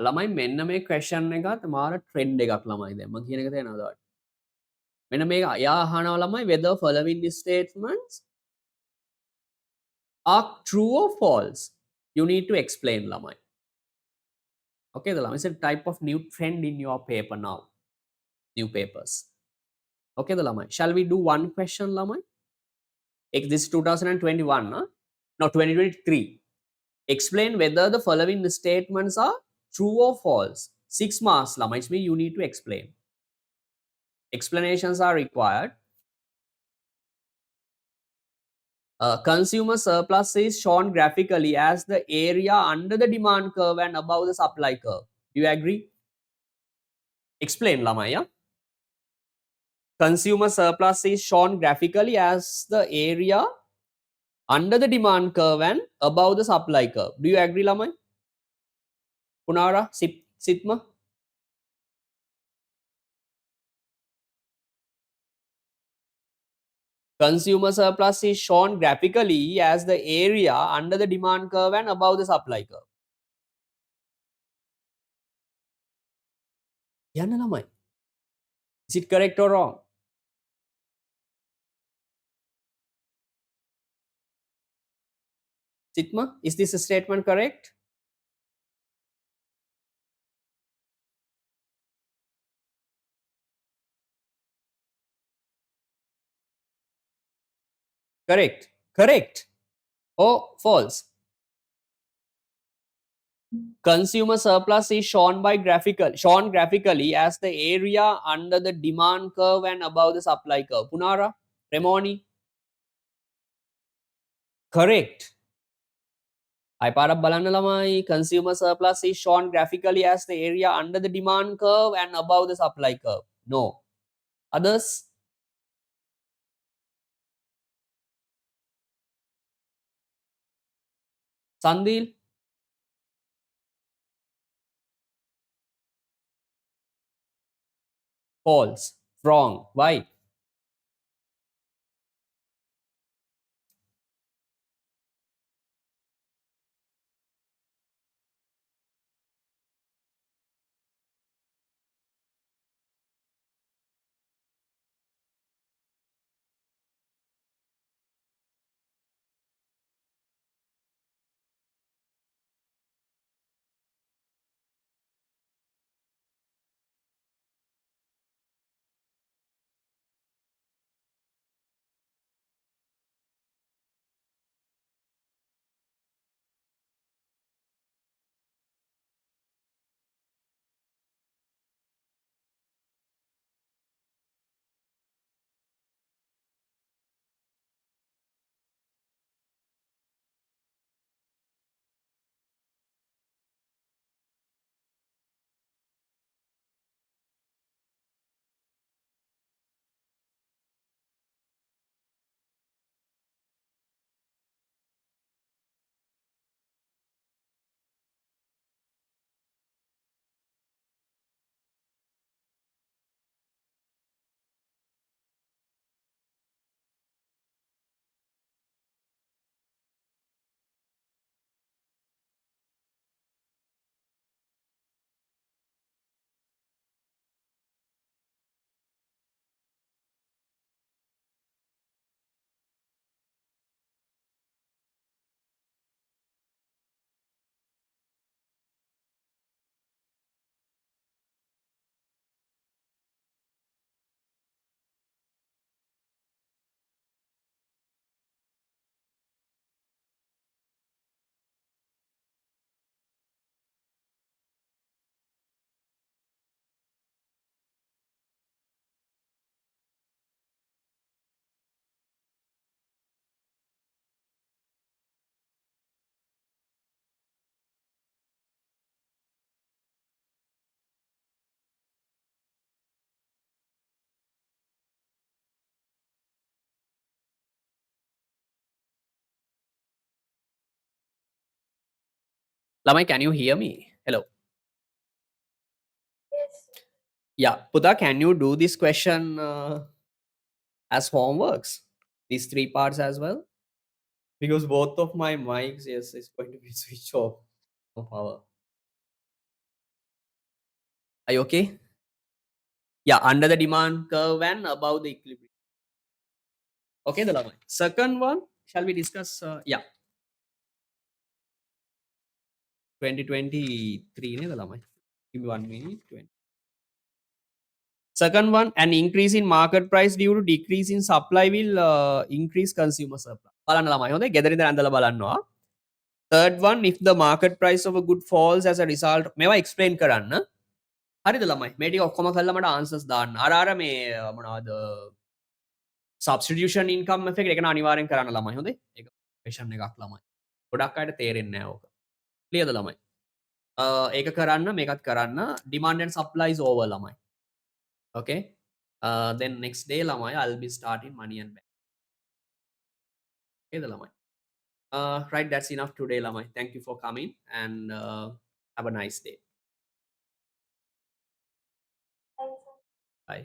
B: ළමයි මෙන්න මේ question එක මාර trend එකක් ළමයි දැන් මම කියන එක තේරෙනවද ඔයාලට? මෙන්න මේක එයා අහනවා ළමයි whether following statements are true or false. You need to explain ළමයි. Okay the ළමයි, it's a type of new trend in your paper now. New papers. Okay the ළමයි. Shall we do one question ළමයි? This is 2021 huh? No, 2023. Explain whether the following statements are true or false. 6 marks lama. It means you need to explain. Explanations are required. Consumer surplus is shown graphically as the area under the demand curve and above the supply curve. Do you agree? Explain lama, yeah? Consumer surplus is shown graphically as the area under the demand curve and above the supply curve. Do you agree, Lamai? Punara, Sitma? Consumer surplus is shown graphically as the area under the demand curve and above the supply curve. Yanna Lamai. Is it correct or wrong? Sitma, is this statement correct? Correct. Correct. Or false? Consumer surplus is shown graphically as the area under the demand curve and above the supply curve. Punara, Remoni, correct. I පාරක් බලන්න ළමයි. Consumer surplus is shown graphically as the area under the demand curve and above the supply curve. No. Others? Sandil? False. Wrong. Why? Lamai, can you hear me? Hello.
A: Yes.
B: Yeah. Puta, can you do this question as homeworks? These 3 parts as well? Because both of my mics, yes, is going to be switched off. No power. Are you okay? Yeah, under the demand curve and above the equilibrium. Okay, the Lamai. Second one, shall we discuss? Yeah, 2023 ne the Lamai. Give me 1 minute. Second one, an increase in market price due to decrease in supply will increase consumer surplus. බලන්න ළමයි හොඳේ ගෙදරින් ඉඳලා ඇඳලා බලන්නවා. third one if the market price of a good falls as a result මේවා explain කරන්න. හරිද ළමයි? මේ ටික ඔක්කොම කරලා මට answers දාන්න. අර මේ මොනවද substitution income effect එක අනිවාර්යෙන් කරන්න ළමයි හොඳේ. ඒක question එකක් ළමයි. ගොඩක් අයට තේරෙන්නේ නැහැ ඕක. clearද ළමයි? ඒක කරන්න මේකත් කරන්න demand and supply is over ළමයි. Okay. Then next day ළමයි I'll be starting money and bank. Okay ද ළමයි? Right, that's enough today ළමයි. Thank you for coming and have a nice day. Bye.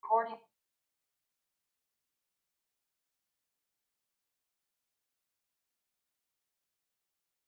A: Recording.